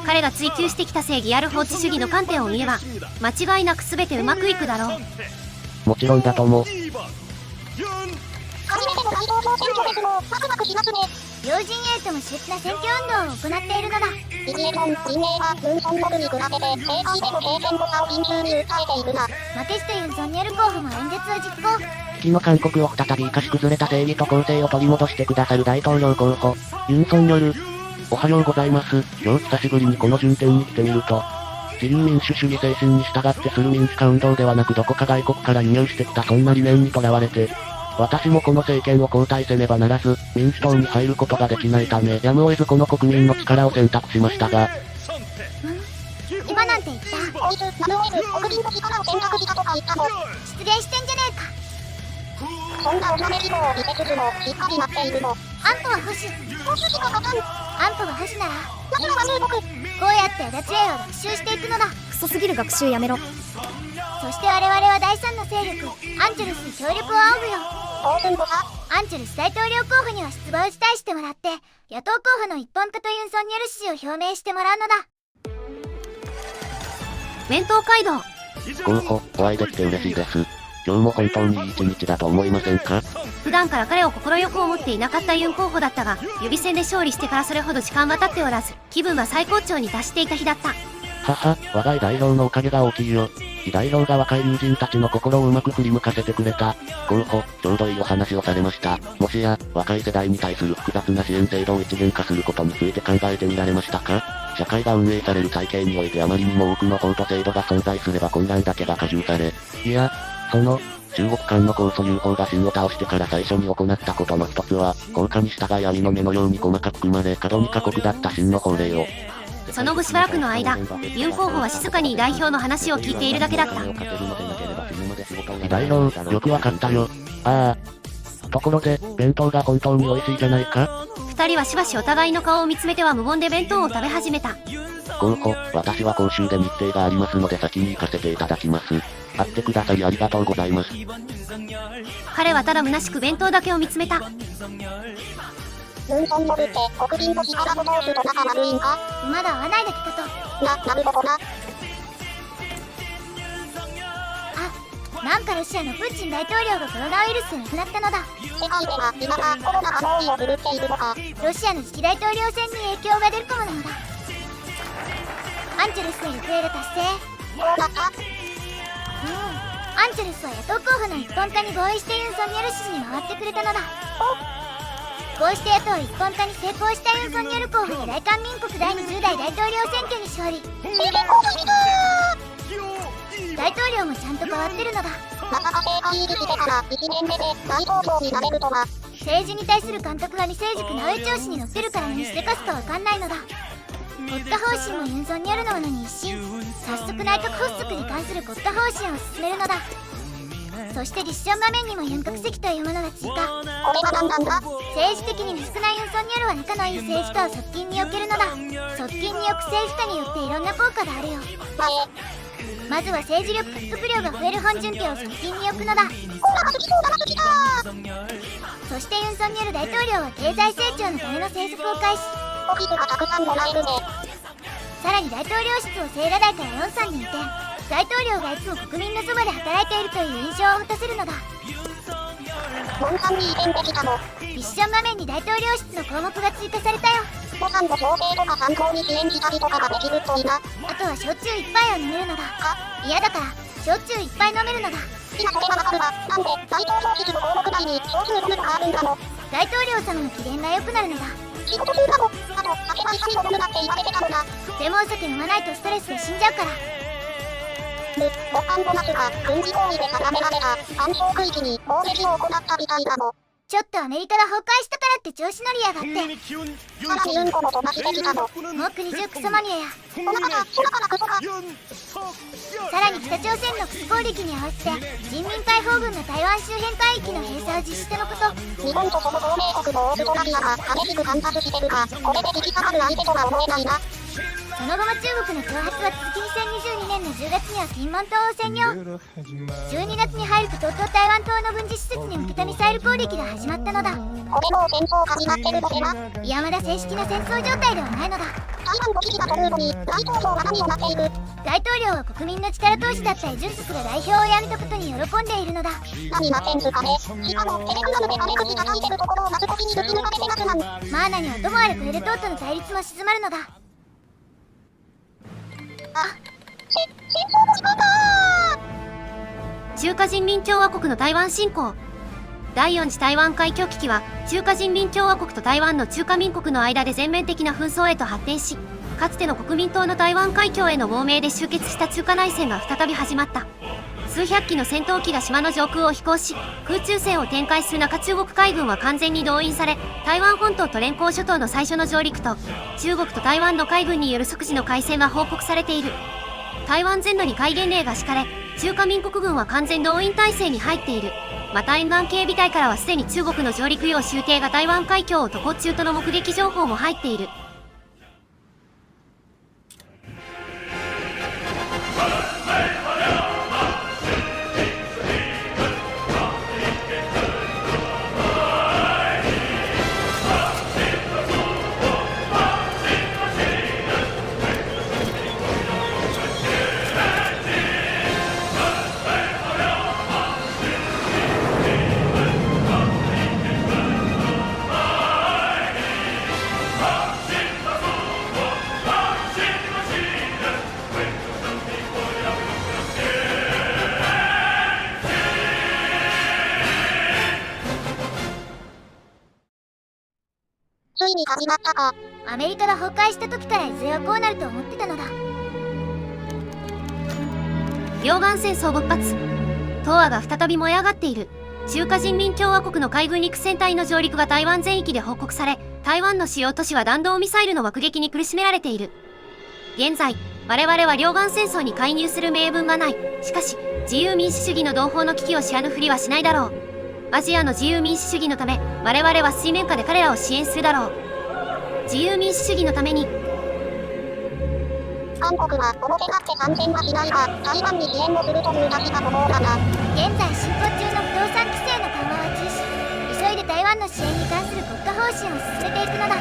彼が追求してきた正義ある法治主義の観点を見れば、間違いなく全てうまくいくだろう。もちろんだと思う。初めての大統領選挙ですもん、ワクワクしますね。両陣営とも熾烈な選挙運動を行っているのだ。イリエチョン陣営はユン・ソンニョルに比べて政界での経験誤差を緊急に訴えているな。負けじとユン・ソンニョル候補も演説を実行。危機の勧告を再び生かし崩れた正義と公正を取り戻してくださる大統領候補、ユン・ソンニョル。おはようございます。今日久しぶりにこの順天に来てみると、自由民主主義精神に従ってする民主化運動ではなくどこか外国から輸入してきたそんな理念にとらわれて、私もこの政権を交代せねばならず、民主党に入ることができないため、やむを得ずこの国民の力を選択しましたが、今なんて言った。こいつ、やむを得ず国民の力を選択したとか言ったの。失礼してんじゃねえか。そんなおしゃべり棒を見せつつもしっかりなっているの。アンプは保守。保守しか勝たん。アンプが保守なら、奴らは入国。こうやって脱税を学習していくのだ。クソすぎる学習やめろ。そして我々は第三の勢力、アンチェルスに協力を仰ぐよ。当然とさ。アンチェルス大統領候補には出馬を辞退してもらって、野党候補の一本化とユン・ソンニョル支持を表明してもらうのだ。弁当街道。候補、お会いできて嬉しいです。今日も本当にいい一日だと思いませんか？普段から彼を快く思っていなかったユン候補だったが、予備選で勝利してからそれほど時間は経っておらず、気分は最高潮に達していた日だった。はは、我が代表のおかげが大きいよ。位代表が若い友人たちの心をうまく振り向かせてくれた。候補、ちょうどいいお話をされました。もしや、若い世代に対する複雑な支援制度を一元化することについて考えてみられましたか？社会が運営される体系においてあまりにも多くの法と制度が存在すれば混乱だけが加重され、いや、中国間の控訴有法が真を倒してから最初に行ったことの一つは、効果に従い網の目のように細かく組まれ過度に過酷だった真の法令を。その後しばらくの間、ユン候補は静かに代表の話を聞いているだけだった。代表、よくわかったよ。ああ。ところで、弁当が本当に美味しいじゃないか？二人はしばしお互いの顔を見つめては無言で弁当を食べ始めた。候補、私は講習で日程がありますので先に行かせていただきます。会ってくださりありがとうございます。彼はただ虚しく弁当だけを見つめた。ユン・ソンニョルって国民の力を通すと仲悪いんか？まだ会わないだけかと。なるほどな。あ、なんかロシアのプーチン大統領がコロナウイルスで亡くなったのだ。世界では今がコロナが猛威を振るっているのか。ロシアの次期大統領選に影響が出るかもなのだ。アンチェルスの行方が達成。どうだった？アンチェルスは野党候補の一本化に合意してユン・ソンニョル支持に回ってくれたのだ。こうして野党一本化に成功したユン・ソンニョル候補が大韓民国第20代大統領選挙に勝利。大統領もちゃんと変わってるのだ。まさか政界入りしてから1年目で大統領になれるとは。政治に対する監督が未成熟な上調子に乗ってるから何しでかすかわかんないのだ。国家方針もユン・ソンニョルのものに一新。早速内閣発足に関する国家方針を進めるのだ。そして立証場面にもユン閣席というものが追加。これは何なんだ。政治的に未熟なユン・ソンニョルは仲のいい政治家を側近に置けるのだ。側近に置く政治家によっていろんな効果があるよ。まずは政治力獲得量が増える本順家を側近に置くのだ。そしてユン・ソンニョル大統領は経済成長のための政策を開始。オフィスがたくさんもらえるね。さらに大統領室を青瓦台からヨンサンに移転。大統領がいつも国民のそばで働いているという印象を持たせるのだ。ヨンサンに移転できたの。ミッション場面に大統領室の項目が追加されたよ。予算の調整とか参考に支援したりとかができるといいな。あとは焼酎一杯を飲めるのだ。嫌だから焼酎一杯飲めるのだ。今それがわかるわ。なんで大統領室の項目内に焼酎飲むとかあるんだの。大統領様の機嫌が良くなるのだ。仕事中だもん。あと酒は一緒に飲むなって言われてたのだ。でもお酒飲まないとストレスで死んじゃうから。ボカンボナスが軍事行為で定められた暗礁区域に攻撃を行ったみたいだの。ちょっとアメリカが崩壊したからって調子乗りやがって。さらにユンコも飛ばしてきたの。もう国中クソマニアや。お腹が空からクソが。さらに北朝鮮のクソ攻撃に合わせて人民解放軍の台湾周辺海域の閉鎖を実施してのこと。日本とその同盟国のオーストラリアが激しく反発してるが、これで引き下がる相手とは思えないな。その後も中国の挑発は続き2022年の10月には金門島を占領。12月に入るととうとう台湾島の軍事施設に向けたミサイル攻撃が始まったのだ。これもう戦争始まってるのでは。いやまだ正式な戦争状態ではないのだ。台湾の危機だというのに大統領は何をなっている。大統領は国民の力投資だったイ・ジュンソクが代表を辞めたことに喜んでいるのだ。何なってんすかね。しかもテレグラムで金口叩いてるところをマスコミに抜き抜かれてますなん。まあ何はともあれこれで党との対立も静まるのだ。戦争の仕方。中華人民共和国の台湾侵攻。第4次台湾海峡危機は中華人民共和国と台湾の中華民国の間で全面的な紛争へと発展し、かつての国民党の台湾海峡への亡命で終結した中華内戦が再び始まった。数百機の戦闘機が島の上空を飛行し、空中戦を展開する中、中国海軍は完全に動員され、台湾本島と連邦諸島の最初の上陸と中国と台湾の海軍による即時の開戦が報告されている。台湾全土に戒厳令が敷かれ、中華民国軍は完全動員体制に入っている。また沿岸警備隊からはすでに中国の上陸用舟艇が台湾海峡を渡航中との目撃情報も入っている。ついに始まったか。アメリカが崩壊した時からいずれはこうなると思ってたのだ。両岸戦争勃発。東亜が再び燃え上がっている。中華人民共和国の海軍陸戦隊の上陸が台湾全域で報告され、台湾の主要都市は弾道ミサイルの爆撃に苦しめられている。現在、我々は両岸戦争に介入する名分がない。しかし、自由民主主義の同胞の危機を知らぬふりはしないだろう。アジアの自由民主主義のため、我々は水面下で彼らを支援するだろう。自由民主主義のために。韓国は表立って参戦はしないが、台湾に支援をするという立場の方だな。現在進行中の不動産規制の緩和は中止。急いで台湾の支援に関する国家方針を進めていくのだ。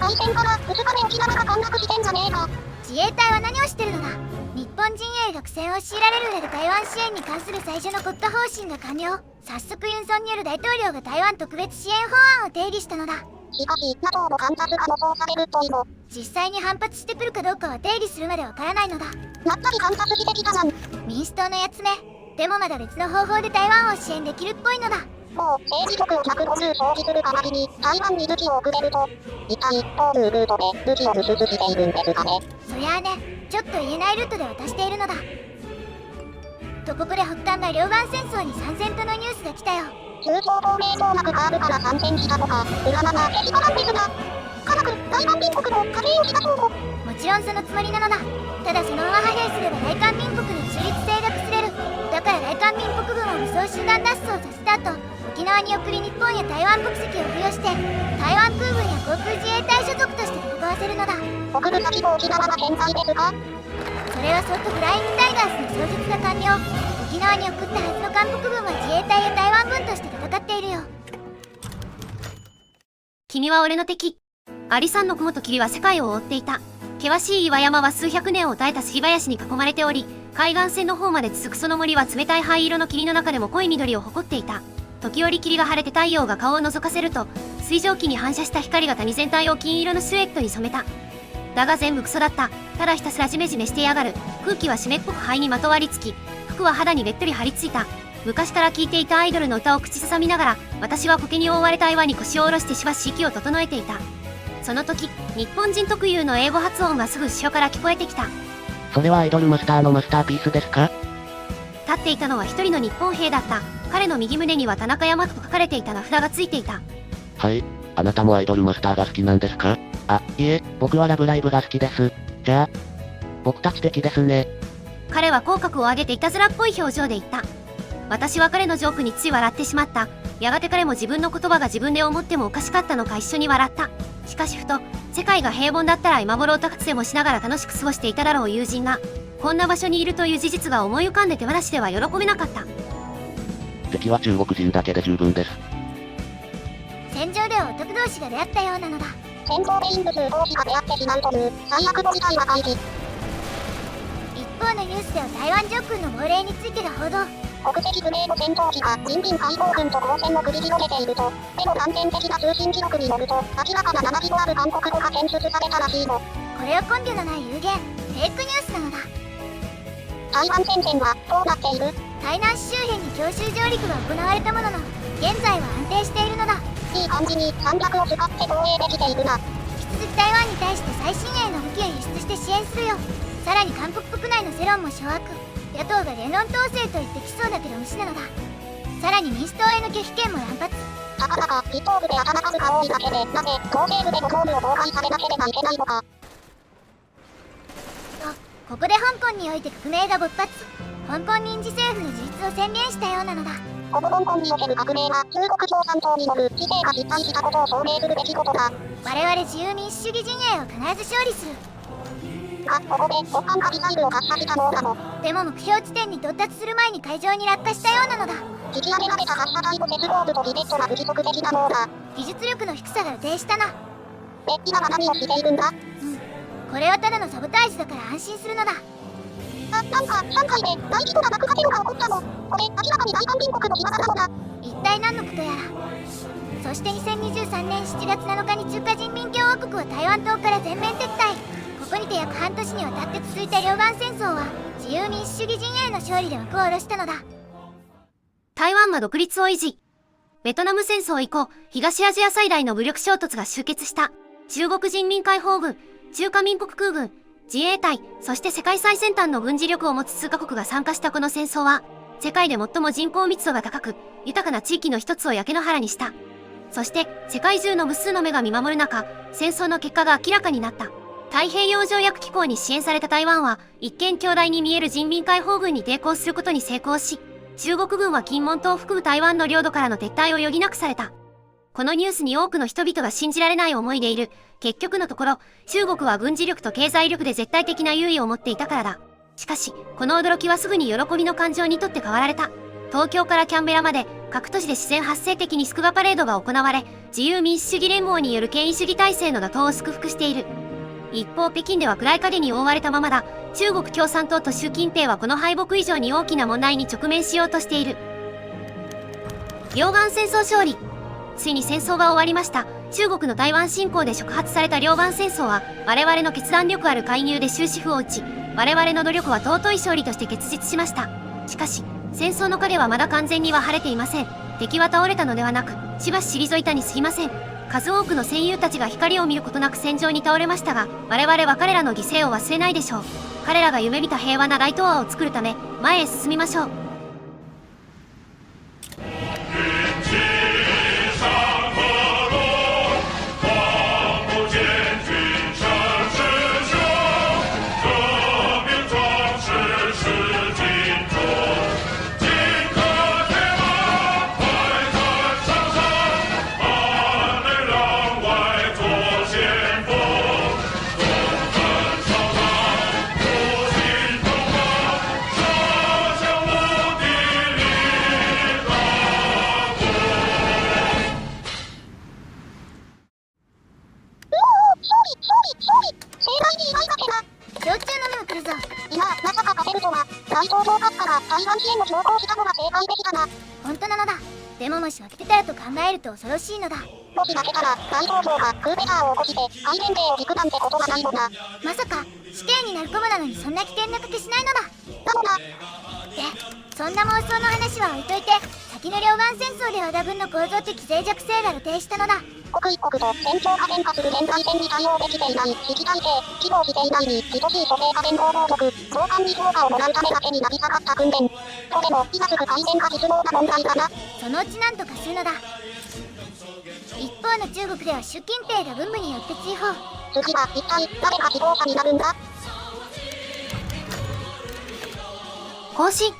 開戦から2日で沖縄が陥落してんじゃねえか。自衛隊は何をしてるのだ。日本陣営が苦戦を強いられる上で台湾支援に関する最初の国家方針が完了。早速ユン・ソンニョル大統領が台湾特別支援法案を提議したのだ。しかし NATO の監察が予想されるといいの。実際に反発してくるかどうかは定義するまでわからないのだ。やっぱり観察してきたじゃん。民主党のやつめ。でもまだ別の方法で台湾を支援できるっぽいのだ。もう政治局を150消費する代わりに台湾に武器を送れると。一体どういうルートで武器を輸出しているんですかね。そりゃあね、ちょっと言えないルートで渡しているのだ。とここで発端が両岸戦争に参戦とのニュースが来たよ。中朝同盟協約があるから参戦したとか、裏まがけしからんですが、家族、大韓民国の加盟をしたそうも。もちろんそのつもりなのだ。ただそのまま派兵すれば大韓民国の中立性が崩れる。だから大韓民国軍を武装集団脱走させた後、沖縄に送り日本や台湾国籍を付与して台湾空軍や航空自衛隊所属として戦わせるのだ。送る先も沖縄が健在ですか。それはそっとフライングタイガースの創設が完了。沖縄に送ったはずの韓国軍は自衛隊や台湾軍として戦っているよ。君は俺の敵。アリさんの雲と霧は世界を覆っていた。険しい岩山は数百年を耐えた杉林に囲まれており、海岸線の方まで続くその森は冷たい灰色の霧の中でも濃い緑を誇っていた。時折霧が晴れて太陽が顔を覗かせると、水蒸気に反射した光が谷全体を金色のシルエットに染めた。だが全部クソだった。ただひたすらジメジメしてやがる。空気は湿っぽく灰にまとわりつき、服は肌にべっとり張り付いた。昔から聴いていたアイドルの歌を口ずさみながら、私は苔に覆われた岩に腰を下ろしてしばし息を整えていた。その時、日本人特有の英語発音がすぐ後ろから聞こえてきた。それはアイドルマスターのマスターピースですか？立っていたのは一人の日本兵だった。彼の右胸には田中大和と書かれていた名札がついていた。はい。あなたもアイドルマスターが好きなんですか？あ、いえ、僕はラブライブが好きです。じゃあ、僕たち敵ですね。彼は口角を上げていたずらっぽい表情で言った。私は彼のジョークについ笑ってしまった。やがて彼も自分の言葉が自分で思ってもおかしかったのか一緒に笑った。しかしふと、世界が平凡だったら今頃歌活でもしながら楽しく過ごしていただろう友人が、こんな場所にいるという事実が思い浮かんで手放しでは喜べなかった。敵は中国人だけで十分です。戦場では男同士が出会ったようなのだ。戦闘でインブス同士が出会ってしまうという最悪の事態が回避。一方のニュースでは台湾上空の亡霊についてが報道。国籍不明の戦闘機が人民解放軍と交戦を繰り広げていると、でも断片的な通信記録によると、明らかな7キロある韓国語が検出されたらしいの。これは根拠のない有言、フェイクニュースなのだ。台湾戦線はどうなっている？台南市周辺に強襲上陸が行われたものの、現在は安定しているのだ。いい感じに山脈を使って防衛できているな。引き続き台湾に対して最新鋭の武器を輸出して支援するよ。さらに韓国国内の世論も掌握。野党が言論統制と言ってきそうだけど無視なのだ。さらに民主党への拒否権も乱発。たかだか立党部で頭数が多いだけで、なぜ統制部でも公務を妨害されなければいけないのか。と、ここで香港において革命が勃発。香港民事政府の樹立を宣言したようなのだ。この香港における革命は中国共産党による市政が失敗したことを証明するべきことだ。我々自由民主主義陣営は必ず勝利する。ここで国間がミサイルを発射したのだも。でも目標地点に到達する前に海上に落下したようなのだ。引き上げられた発射台と接合部とリベットが不規則的なのだ。技術力の低さが露呈したな。で、今は何をしているんだ？これはただのサボタージュだから安心するのだ。なんか上海で大規模な爆破テロが起こったの。これ明らかに大韓民国の仕業なのだ。一体何のことやら。そして2023年7月7日に中華人民共和国は台湾島から全面撤退。ここにて約半年にわたって続いた両岸戦争は自由民主主義陣営の勝利で幕を下ろしたのだ。台湾は独立を維持。ベトナム戦争以降、東アジア最大の武力衝突が終結した。中国人民解放軍、中華民国空軍、自衛隊、そして世界最先端の軍事力を持つ数カ国が参加したこの戦争は、世界で最も人口密度が高く、豊かな地域の一つを焼け野原にした。そして、世界中の無数の目が見守る中、戦争の結果が明らかになった。太平洋条約機構に支援された台湾は、一見強大に見える人民解放軍に抵抗することに成功し、中国軍は金門島を含む台湾の領土からの撤退を余儀なくされた。このニュースに多くの人々が信じられない思いでいる。結局のところ、中国は軍事力と経済力で絶対的な優位を持っていたからだ。しかし、この驚きはすぐに喜びの感情にとって変わられた。東京からキャンベラまで、各都市で自然発生的に祝賀パレードが行われ、自由民主主義連合による権威主義体制の打倒を祝福している。一方、北京では暗い影に覆われたままだ。中国共産党と習近平はこの敗北以上に大きな問題に直面しようとしている。両岸戦争勝利。ついに戦争が終わりました。中国の台湾侵攻で触発された両岸戦争は、我々の決断力ある介入で終止符を打ち、我々の努力は尊い勝利として結実しました。しかし、戦争の影はまだ完全には晴れていません。敵は倒れたのではなく、しばし退いたに過ぎません。数多くの戦友たちが光を見ることなく戦場に倒れましたが、我々は彼らの犠牲を忘れないでしょう。彼らが夢見た平和な大東亜を作るため、前へ進みましょう。焼酎飲む来るぞ。いや、まさか勝てるとは。大東上閣から台湾支援の強行したのが正解的だな。本当なのだ。でももし負けてたらと考えると恐ろしいのだ。もし負けたら、大東上がクーデターを起こして、戒厳令を引くなんてことはないもんな。まさか、死刑になり込むなのにそんな危険な賭けしないのだ。だもんな。で、そんな妄想の話は置いといて、先の両岸戦争で和田軍の構造的脆弱性が露呈したのだ。刻一刻と戦場加減化する現代戦に対応できていない指揮体制、希望していないに等しい諸兵加減行動力、長官に評価をもらうためだけに成り下がった訓練。それも、今すぐ改善が必要な問題だな。そのうちなんとかするのだ。一方の中国では習近平が軍部によって追放。次は一体誰が指導者になるんだ？更新。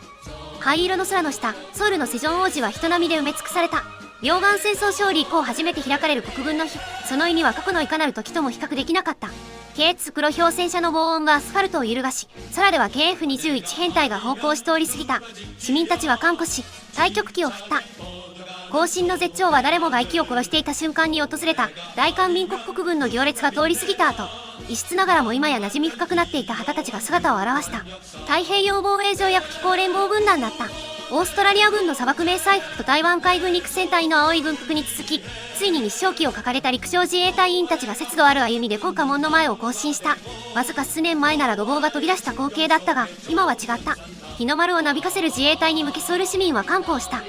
灰色の空の下、ソウルのセジョン王子は人並みで埋め尽くされた。両岸戦争勝利以降初めて開かれる国軍の日、その意味は過去のいかなる時とも比較できなかった。K2 黒氷戦車の轟音がアスファルトを揺るがし、空では KF21 編隊が方向し通り過ぎた。市民たちは歓呼し、太極旗を振った。行進の絶頂は誰もが息を殺していた瞬間に訪れた大韓民国国軍の行列が通り過ぎた後、異質ながらも今や馴染み深くなっていた旗たちが姿を現した。太平洋防衛条約機構連合軍団だった。オーストラリア軍の砂漠迷彩服と台湾海軍陸戦隊の青い軍服に続き、ついに日章旗を掲げた陸上自衛隊員たちが節度ある歩みで国家門の前を行進した。わずか数年前なら怒号が飛び出した光景だったが、今は違った。日の丸をなびかせる自衛隊に向けソウル市民は歓呼をした。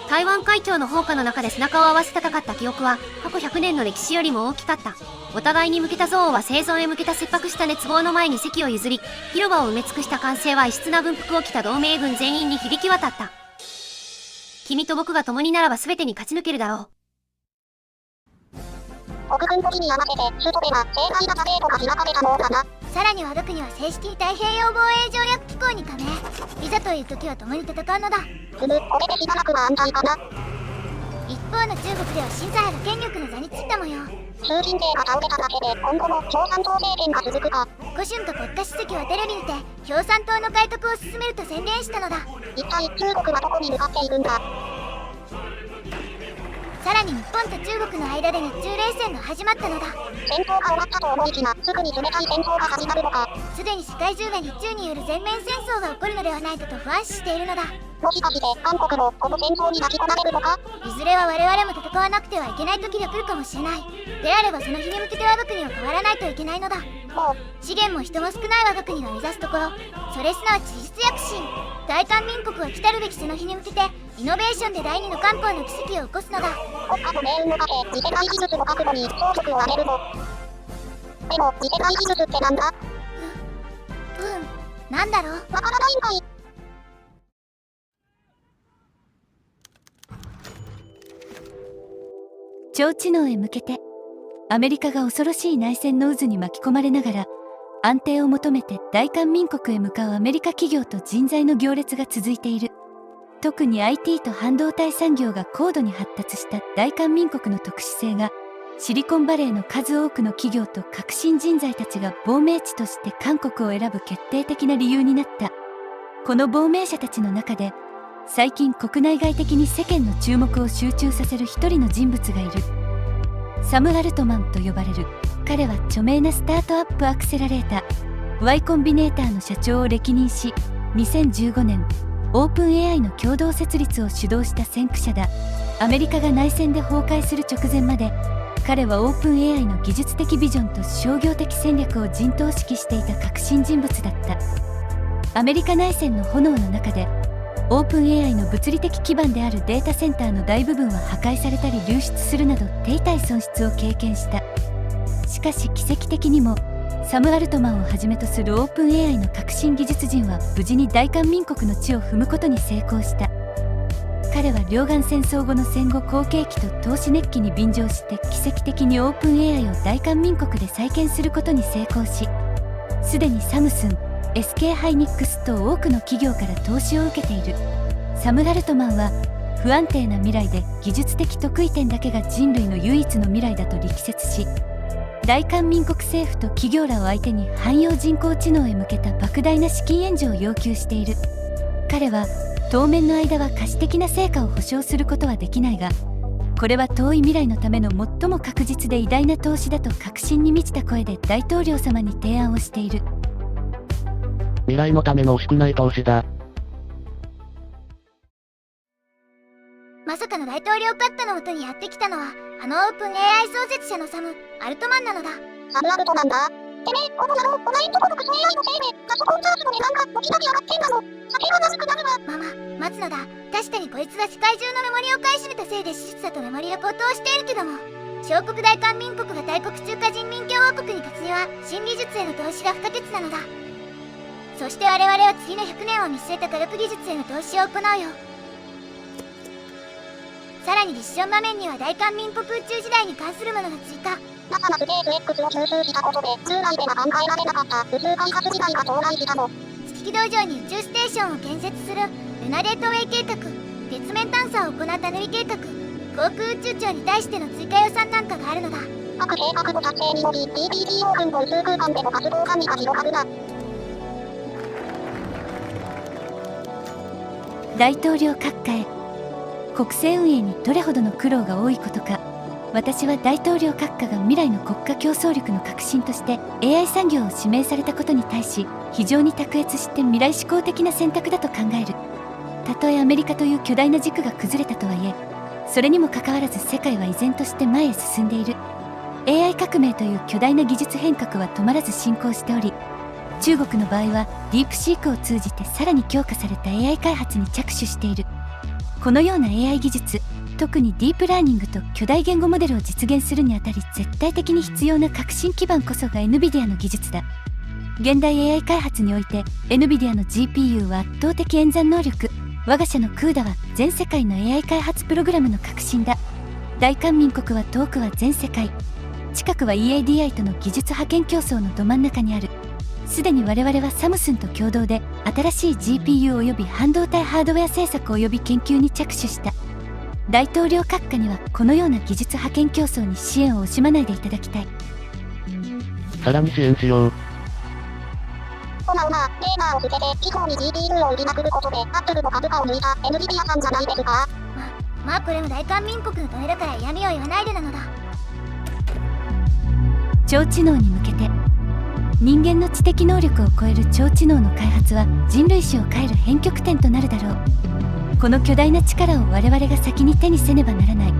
台湾海峡の砲火の中で背中を合わせ戦った記憶は過去100年の歴史よりも大きかった。お互いに向けた憎悪は生存へ向けた切迫した熱望の前に席を譲り、広場を埋め尽くした歓声は異質な軍服を着た同盟軍全員に響き渡った。君と僕が共にならば全てに勝ち抜けるだろう。国軍都市に合わせて首都では盛大なパレードが開かれたもんだな。さらに我が国は正式に太平洋防衛条約機構に加盟。いざという時は共に戦うのだ。これでしばらくは安泰かな。一方の中国では新左派が権力の座についた模様。習近平が倒れただけで今後も共産党政権が続くか。胡春と国家主席はテレビにて共産党の改革を進めると宣言したのだ。一体中国はどこに向かっているんだ。さらに日本と中国の間で日中冷戦が始まったのだ。戦争が終わったと思いきやすぐに冷たい戦争が始まるのか。すでに世界中が日中による全面戦争が起こるのではないかと不安視しているのだ。もしかして韓国もこの戦争に巻き込まれるのか。いずれは我々も戦わなくてはいけない時が来るかもしれない。であればその日に向けて我が国は変わらないといけないのだ。資源も人も少ない我が国が目指すところ、それすなわち事実躍進。大韓民国は来たるべきその日に向けてイノベーションで第二の漢方の奇跡を起こすのだ。国家と命運をかけ次世代技術の確保に総力を挙げるの。でも次世代技術ってなんだ。なんだろう。わからないんかい。超知能へ向けてアメリカが恐ろしい内戦の渦に巻き込まれながら安定を求めて大韓民国へ向かうアメリカ企業と人材の行列が続いている。特に IT と半導体産業が高度に発達した大韓民国の特殊性がシリコンバレーの数多くの企業と革新人材たちが亡命地として韓国を選ぶ決定的な理由になった。この亡命者たちの中で最近国内外的に世間の注目を集中させる一人の人物がいる。サム・アルトマンと呼ばれる。彼は著名なスタートアップアクセラレータ Y コンビネーターの社長を歴任し、2015年オープン AI の共同設立を主導した先駆者だ。アメリカが内戦で崩壊する直前まで、彼はオープン AI の技術的ビジョンと商業的戦略を陣頭指揮していた革新人物だった。アメリカ内戦の炎の中で、オープン AI の物理的基盤であるデータセンターの大部分は破壊されたり流出するなど手痛い損失を経験した。しかし奇跡的にも、サム・アルトマンをはじめとするオープン AI の革新技術陣は無事に大韓民国の地を踏むことに成功した。彼は両岸戦争後の戦後好景気と投資熱気に便乗して奇跡的にオープン AI を大韓民国で再建することに成功し、すでにサムスン、SK ハイニックスと多くの企業から投資を受けている。サム・アルトマンは不安定な未来で技術的得意点だけが人類の唯一の未来だと力説し、大韓民国政府と企業らを相手に汎用人工知能へ向けた莫大な資金援助を要求している。彼は当面の間は可視的な成果を保証することはできないが、これは遠い未来のための最も確実で偉大な投資だと確信に満ちた声で大統領様に提案をしている。未来のための惜しくない投資だ。まさかの大統領カットのもとにやってきたのは、あのオープン AI 創設者のサム・アルトマンなのだ。サム・アルトマンだ。てめえ、この野郎、お前んとこのクソ AI のせいで、パソコンチャージの値段が軒並み上がってんだぞ。酒はまずくなるわ。ママ、待つのだ。確かにこいつは世界中のメモリを買い占めたせいで史実だとメモリは高騰しているけども、小国大韓民国が大国中華人民共和国に勝つには、新技術への投資が不可欠なのだ。そして我々は次の100年を見据えた科学技術への投資を行うよ。さらにミッション場面には大韓民国宇宙時代に関するものが追加。NASA がスペース X を吸収したことで、従来では考えられなかった宇宙開発時代が到来したぞ。月軌道上に宇宙ステーションを建設するルナゲートウェイ計画、月面探査を行ったヌリ計画、航空宇宙庁に対しての追加予算なんかがあるのだ。各計画の達成により DPGO 軍の宇宙空間での活動範囲が広がるな。大統領閣下へ。国政運営にどれほどの苦労が多いことか、私は大統領閣下が未来の国家競争力の革新として AI 産業を指名されたことに対し、非常に卓越して未来志向的な選択だと考える。たとえアメリカという巨大な軸が崩れたとはいえ、それにもかかわらず世界は依然として前へ進んでいる。 AI 革命という巨大な技術変革は止まらず進行しており、中国の場合はディープシークを通じてさらに強化された AI 開発に着手している。このような AI 技術、特にディープラーニングと巨大言語モデルを実現するにあたり絶対的に必要な革新基盤こそが NVIDIA の技術だ。現代 AI 開発において NVIDIA の GPU は圧倒的演算能力。我が社のCUDAは全世界の AI 開発プログラムの革新だ。大韓民国は遠くは全世界、近くは EADI との技術覇権競争のど真ん中にある。すでに我々はサムスンと共同で新しい GPU および半導体ハードウェア製作および研究に着手した。大統領閣下にはこのような技術覇権競争に支援を惜しまないでいただきたい。さらに支援しよう。レーダーを捨てて地方に GPU を売りまくることでアップルの株価を抜いた NVIDIA さんじゃないですか。まあこれも大韓民国のためだから嫌味を言わないでなのだ。超知能に向けて、人間の知的能力を超える超知能の開発は人類史を変える変局点となるだろう。この巨大な力を我々が先に手にせねばならない。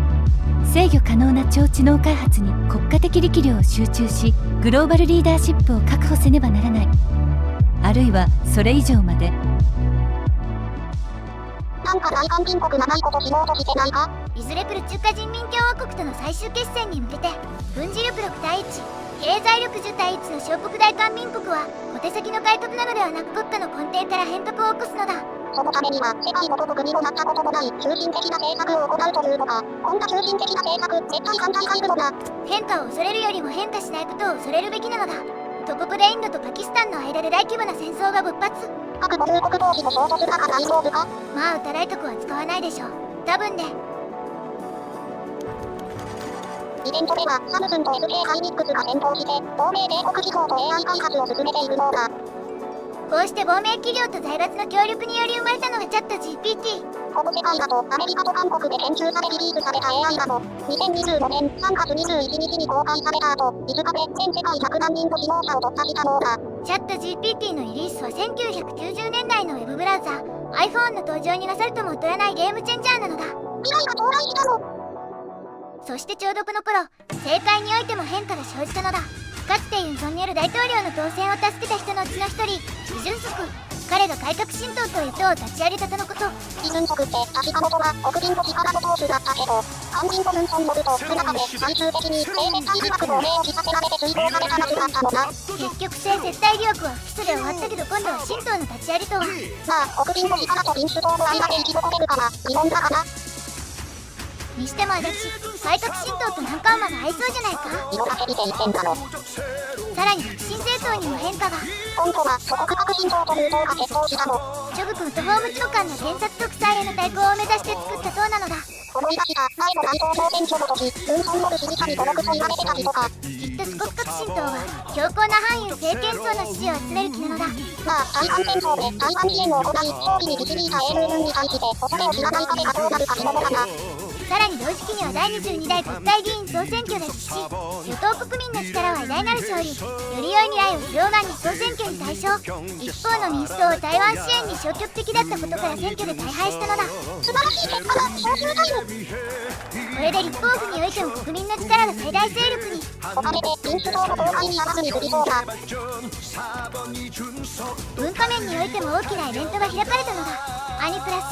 制御可能な超知能開発に国家的力量を集中し、グローバルリーダーシップを確保せねばならない。あるいはそれ以上まで。なんか大韓民国長いことしようとしてないか。いずれ来る中華人民共和国との最終決戦に向けて、軍事力6対1、経済力10対1の小国大韓民国は小手先の改革なのではなく国家の根底から変革を起こすのだ。そのためには世界のどこ国もなったこともない中心的な政策を行うというのか。こんな中心的な政策絶対反対入るのだ。変化を恐れるよりも変化しないことを恐れるべきなのだ。とここでインドとパキスタンの間で大規模な戦争が勃発。各母国同士の衝突だが大丈夫か。まあ打たないとこは使わないでしょう。多分ね。イベントではサムスンと SK ハイニックスが先行して同盟米国企業と AI 開発を進めているのだ。こうして亡命企業と財閥の協力により生まれたのがチャット GPT。この世界だとアメリカと韓国で研究されリリースされた AI だぞ。2024年3月21日に公開された後、5日で全世界100万人の使用者を突破したのだ。チャット GPT のリリースは1990年代のウェブブラウザ iPhone の登場に勝るとも劣らないゲームチェンジャーなのだ。未来が到来したの。そしてちょうどこの頃、政界においても変化が生じたのだ。かつてユン・ソンニョル大統領の当選を助けた人のうちの一人、イ・ジュンソク。彼が改革新党という党を立ち上げたとのこと。イ・ジュンソクって確か元は国民の力の党首だったけど、肝心のユン・ソンニョルと少なかで最終的に性接待疑惑の名を着させられて追放されたはずだったのだ。結局性接待疑惑は不起訴で終わったけど、今度は新党の立ち上げとは。まあ国民の力と民主党の間で生き残れるかは疑問だかな。にしても足立、改革新党と南韓馬が合いそうじゃないか。色だけ見て意見だの。さらに革新政党にも変化が。今度は祖国革新党という党が結党したの。チョグク元法務長官の検察独裁への対抗を目指して作った党なのだ。思い出した前の大統領選挙の時、ユン・ソンニョル支持者にボロクソ言われてたりとか。きっと四国革新党は強硬な反ユン政権層の支持を集める気なのだ。まあ台湾戦争で台湾支援を行い勝利に導いた英雄軍に対して恐れを知らない彼がどうなるか疑問だな。さらに同時期には第22代国会議員総選挙で実施。与党国民の力は偉大なる勝利、より良い未来をスローガンに総選挙に対象。一方の民主党は台湾支援に消極的だったことから選挙で大敗したのだ。素晴らしい結果だ、招集タイム。これで立法府においても国民の力が最大勢力に。おかげで民主党の党内にやらずに振りそうだ。文化面においても大きなイベントが開かれたのだ。アニプラス、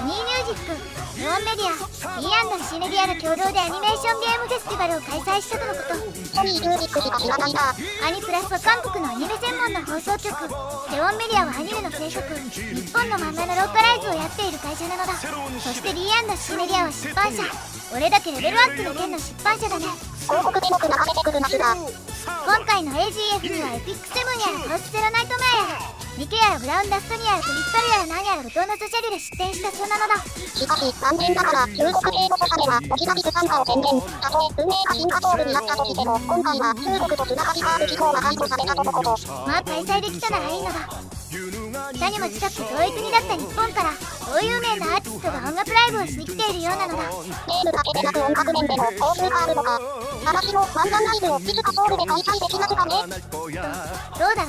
ソニーミュージック、日本メディア、B&C メディアが共同でアニメーションゲームフェスティバルを開催したとのこと。ソニーミュージックしか知らないな。アニプラスは韓国のアニメ専門の放送局、セオンメディアはアニメの制作、日本の漫画のローカライズをやっている会社なのだ。そして B&C メディアは出版社、俺だけレベルアップの件の出版社だね。広告でもく流れてくるなしだ。今回の AGF にはエピックセブンやらフォースゼロナイトメアやらニケやらブラウンダストにやらトリッパルやら何やら路頭のソシャリで出展したそうなのだ。しかし残念ながら中国系のソシャゲはおひざび参加を宣言。たとえ運命がシンガポールになったとしても今回は中国とつながりがある機構が排除されたとのこと。まあ開催できたならいいのだ。他にも近く遠い国だった日本から大有名なアーティストが音楽ライブをしに来ているようなのだ。ゲームだけでなく音楽面でも交流があるのか。嵐の漫談ライブをいつかソウルで開催できますかね。どうだ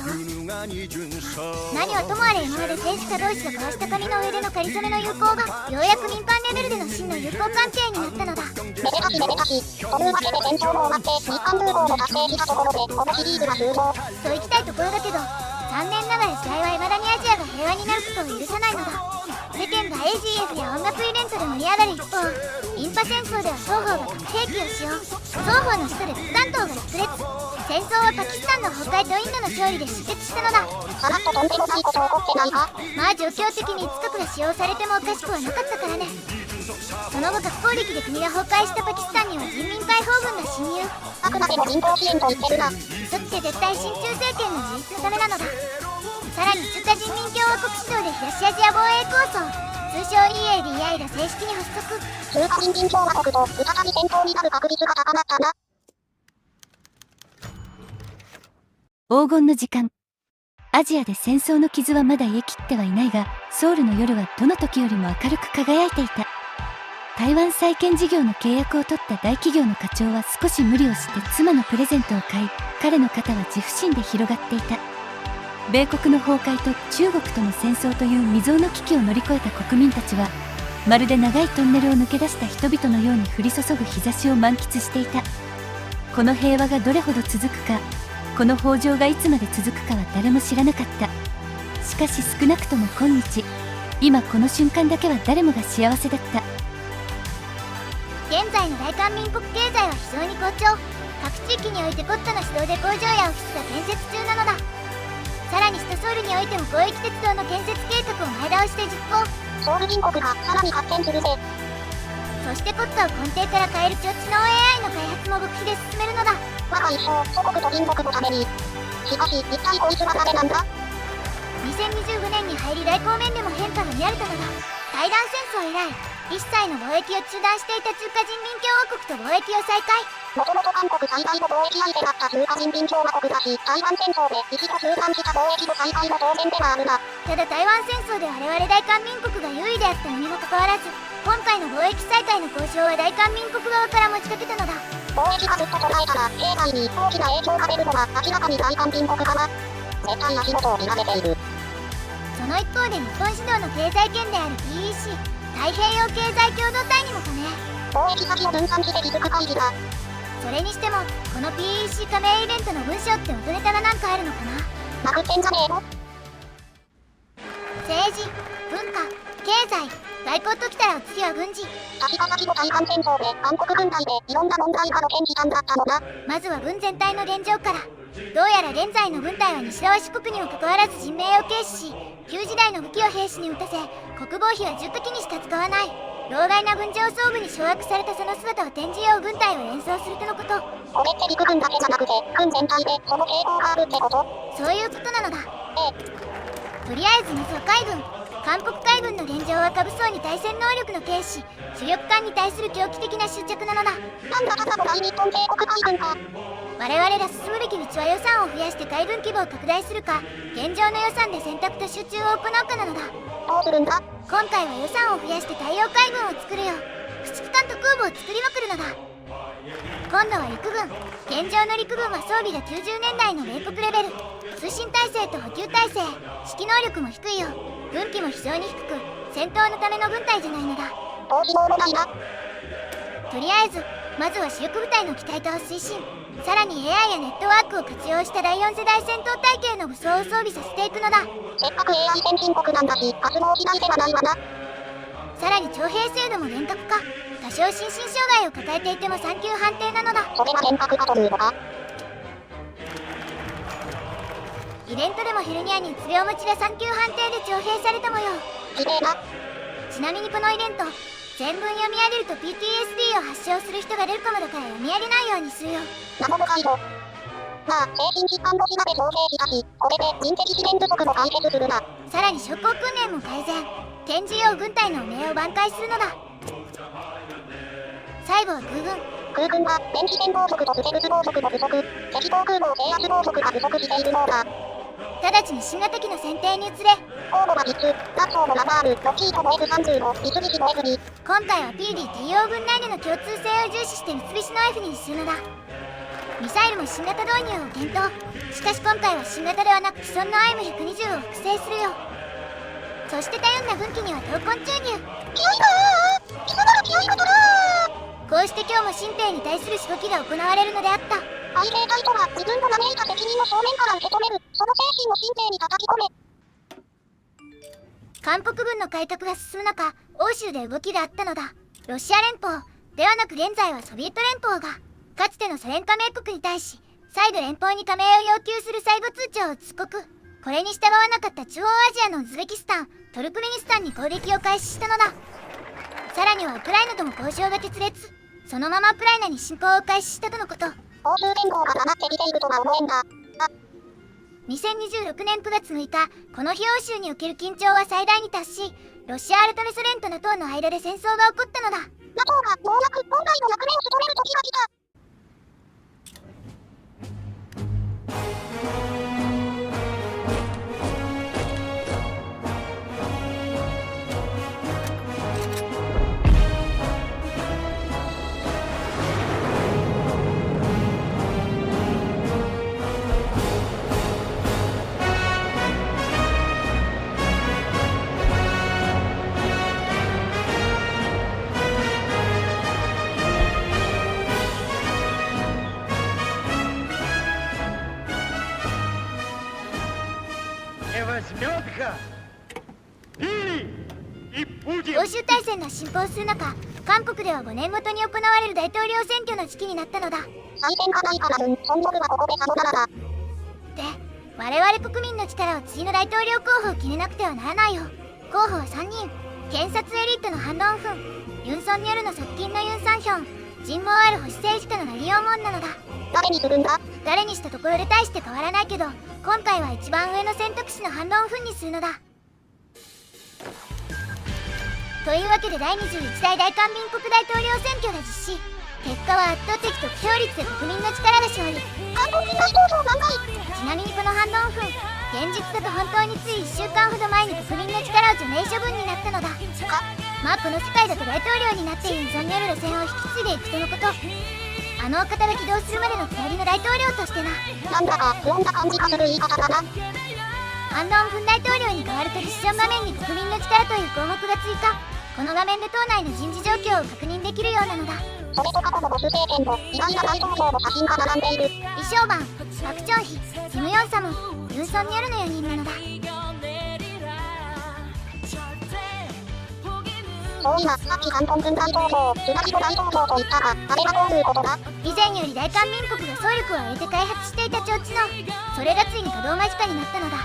ろう。何はともあれ今まで政治家同士が交わした紙の上での仮初めの友好がようやく民間レベルでの真の友好関係になったのだ。めでたしめでたし。というわけで戦争も終わって日韓友好も達成したところでこのシリーズは終了。と行きたいところだけど残念ながら試合は未だにアジアが平和になることを許さないのだ。世間が AGF や音楽イベントで盛り上がる一方、インパ戦争では双方が核兵器を使用、双方の首都で核弾頭が炸裂。戦争はパキスタンの崩壊とインドの勝利で終結したのだ。さらっととんでもないこと起こってないか。まあ状況的にいつ核が使用されてもおかしくはなかったからね。その後核攻撃で国が崩壊したパキスタンには人民解放軍が侵入。あくまでも人道支援と言ってるな。嘘って絶対親中政権の実質のためなのだ。さらに中華人民共和国主導で東アジア防衛構想、通称 EADI が正式に発足。中華人民共和国と再び戦闘になる確率が高まったな。黄金の時間。アジアで戦争の傷はまだ癒えきってはいないが、ソウルの夜はどの時よりも明るく輝いていた。台湾再建事業の契約を取った大企業の課長は少し無理をして妻のプレゼントを買い、彼の肩は自負心で広がっていた。米国の崩壊と中国との戦争という未曾有の危機を乗り越えた国民たちは、まるで長いトンネルを抜け出した人々のように降り注ぐ日差しを満喫していた。この平和がどれほど続くか、この豊穣がいつまで続くかは誰も知らなかった。しかし少なくとも今日、今この瞬間だけは誰もが幸せだった。現在の大韓民国経済は非常に好調。各地域においてコットの指導で工場やオフィスが建設中なのだ。さらに首都ソウルにおいても広域鉄道の建設計画を前倒しで実行。ソウル銀国がさらに発展するぜ。そしてコットを根底から変える超知能 AI の開発も極秘で進めるのだ。我が一生祖国と隣国のために。しかし一体こいつは誰なんだ。2025年に入り外交面でも変化が見られたのだ。対南戦争以来一切の貿易を中断していた中華人民共和国と貿易を再開。もともと韓国最大の貿易相手だった中華人民共和国だし、台湾戦争で一度中断した貿易の再開も当然ではあるな。ただ台湾戦争で我々大韓民国が優位であったのにもかかわらず、今回の貿易再開の交渉は大韓民国側から持ちかけたのだ。貿易がずっと途絶えたら経済に大きな影響が出るのは明らかに大韓民国かな。絶対足元を見られている。その一方で日本主導の経済圏である PEC、太平洋経済共同体にも加盟。貿易先を分散してリスク回避だ。それにしてもこの PEC 加盟イベントの文章って元ネタがなんかあるのかな。なくってんじゃねえの。政治、文化、経済、外交ときたらお次は軍事。確か先の対韓戦争で韓国軍隊でいろんな問題が露見したんだったのな。まずは軍全体の現状から。どうやら現在の軍隊は西側諸国にもかかわらず人命を軽視し、旧時代の武器を兵士に撃たせ、国防費は10時にしか使わない。老害な軍上層部に掌握されたその姿を展示用軍隊を連想するとのこと。これって陸軍だけじゃなくて軍全体でその傾向があるってこと？そういうことなのだ。とりあえずまずは海軍。韓国海軍の現状は下武装に対戦能力の軽視、主力艦に対する狂気的な執着なのだ。なんだかさも大日本帝国海軍か。我々が進むべき道は予算を増やして海軍規模を拡大するか、現状の予算で選択と集中を行うかなのだ。どうするんだ？今回は予算を増やして大洋海軍を作るよ。駆逐艦と空母を作りまくるのだ。今度は陸軍。現状の陸軍は装備が90年代の米国レベル。通信体制と補給体制、指揮能力も低いよ。軍機も非常に低く、戦闘のための軍隊じゃないのだ。どうしようもないな。とりあえずまずは主力部隊の機体化を推進。さらに AI やネットワークを活用した第4世代戦闘体系の武装を装備させていくのだ。せっかく AI 先進国なんだし活動しない手はないわな。さらに徴兵制度も厳格化。多少心身障害を抱えていても3級判定なのだ。それが厳格化というのか。イベントでもヘルニアにうつ病持ちが3級判定で徴兵された模様。きれいな。ちなみにこのイベント、全文読み上げると PTSD を発症する人が出るかもだから読み上げないようにするよ。ナモモカイド。まあ、精神疾患の島で調整したし、これで人的資源不足も解決するな。さらに将校訓練も改善。展示用軍隊の汚名を挽回するのだ。最後は空軍。空軍は電気戦暴速とステルス暴速の不足、敵航空網制圧暴速が不足しているようだ。直ちに新型機の選定に移れ。候補は3つ、ダッソーのラバール、ロキードの F30 の三菱の FD。今回は PDTO 軍内での共通性を重視して三菱の F にするのだ。ミサイルも新型導入を検討。しかし今回は新型ではなく既存の IM120 を複製するよ。そして頼んだ軍機には闘魂注入。気合いが貴様ら気合いがとらこうして今日も新兵に対するしごきが行われるのであった。海兵隊とは自分の招いた責任を正面から受け止める、その精神を新兵に叩き込め。韓国軍の改革が進む中、欧州で動きがあったのだ。ロシア連邦ではなく現在はソビエト連邦がかつてのソ連加盟国に対し再度連邦に加盟を要求する最後通知を通告。これに従わなかった中央アジアのウズベキスタン、トルクメニスタンに攻撃を開始したのだ。さらにはウクライナとも交渉が決裂。そのままウクライナに侵攻を開始したとのこと。欧州連合が黙って見ているとは思えんだ。2026年9月6日、この日欧州における緊張は最大に達し、ロシア改めソ連と NATO の間で戦争が起こったのだ。 NATO がようやく本来の役目を務める時が来た。欧州大戦が進行する中、韓国では5年ごとに行われる大統領選挙の時期になったのだ。再選がないからソンニョルはここでさよならだ。で、我々国民の力を次の大統領候補を決めなくてはならないよ。候補は3人。検察エリートのハン・ドンフン、ユン・ソンニョルの側近のユン・サンヒョン、人望ある保守政治家のラリオン・ウォンなのだ。誰にするんだ？誰にしたところで大して変わらないけど、今回は一番上の選択肢のハン・ドンフンにするのだ。というわけで第21代大韓民国大統領選挙が実施。結果は圧倒的得票率で国民の力が勝利。韓国大統領何回？ちなみにこのハン・ドンフン、現実だと本当につい1週間ほど前に国民の力を除名処分になったのだ。まあこの世界だと大統領になってユン・ソンニョル路線を引き継いでいくとのこと。あのお方が起動するまでのつわりの大統領としてな。なんだか不穏な感じがする言い方だな。ハン・ドンフン大統領に代わるとディシジョン場面に国民の力という項目が追加。この画面で党内の人事状況を確認できるようなのだ。それと過去のボス政権の意外な大統領の写真が並んでいる。李承晩、パク・チョンヒ、キム・ヨンサム、ユン・ソンニョルの4人なのだ。そういや、さっき韓東軍大統領、菅義偉大統領と言ったが、あれはどういうことだ？以前より大韓民国が総力を挙げて開発していた提灯、それがついに稼働間近になったのだ。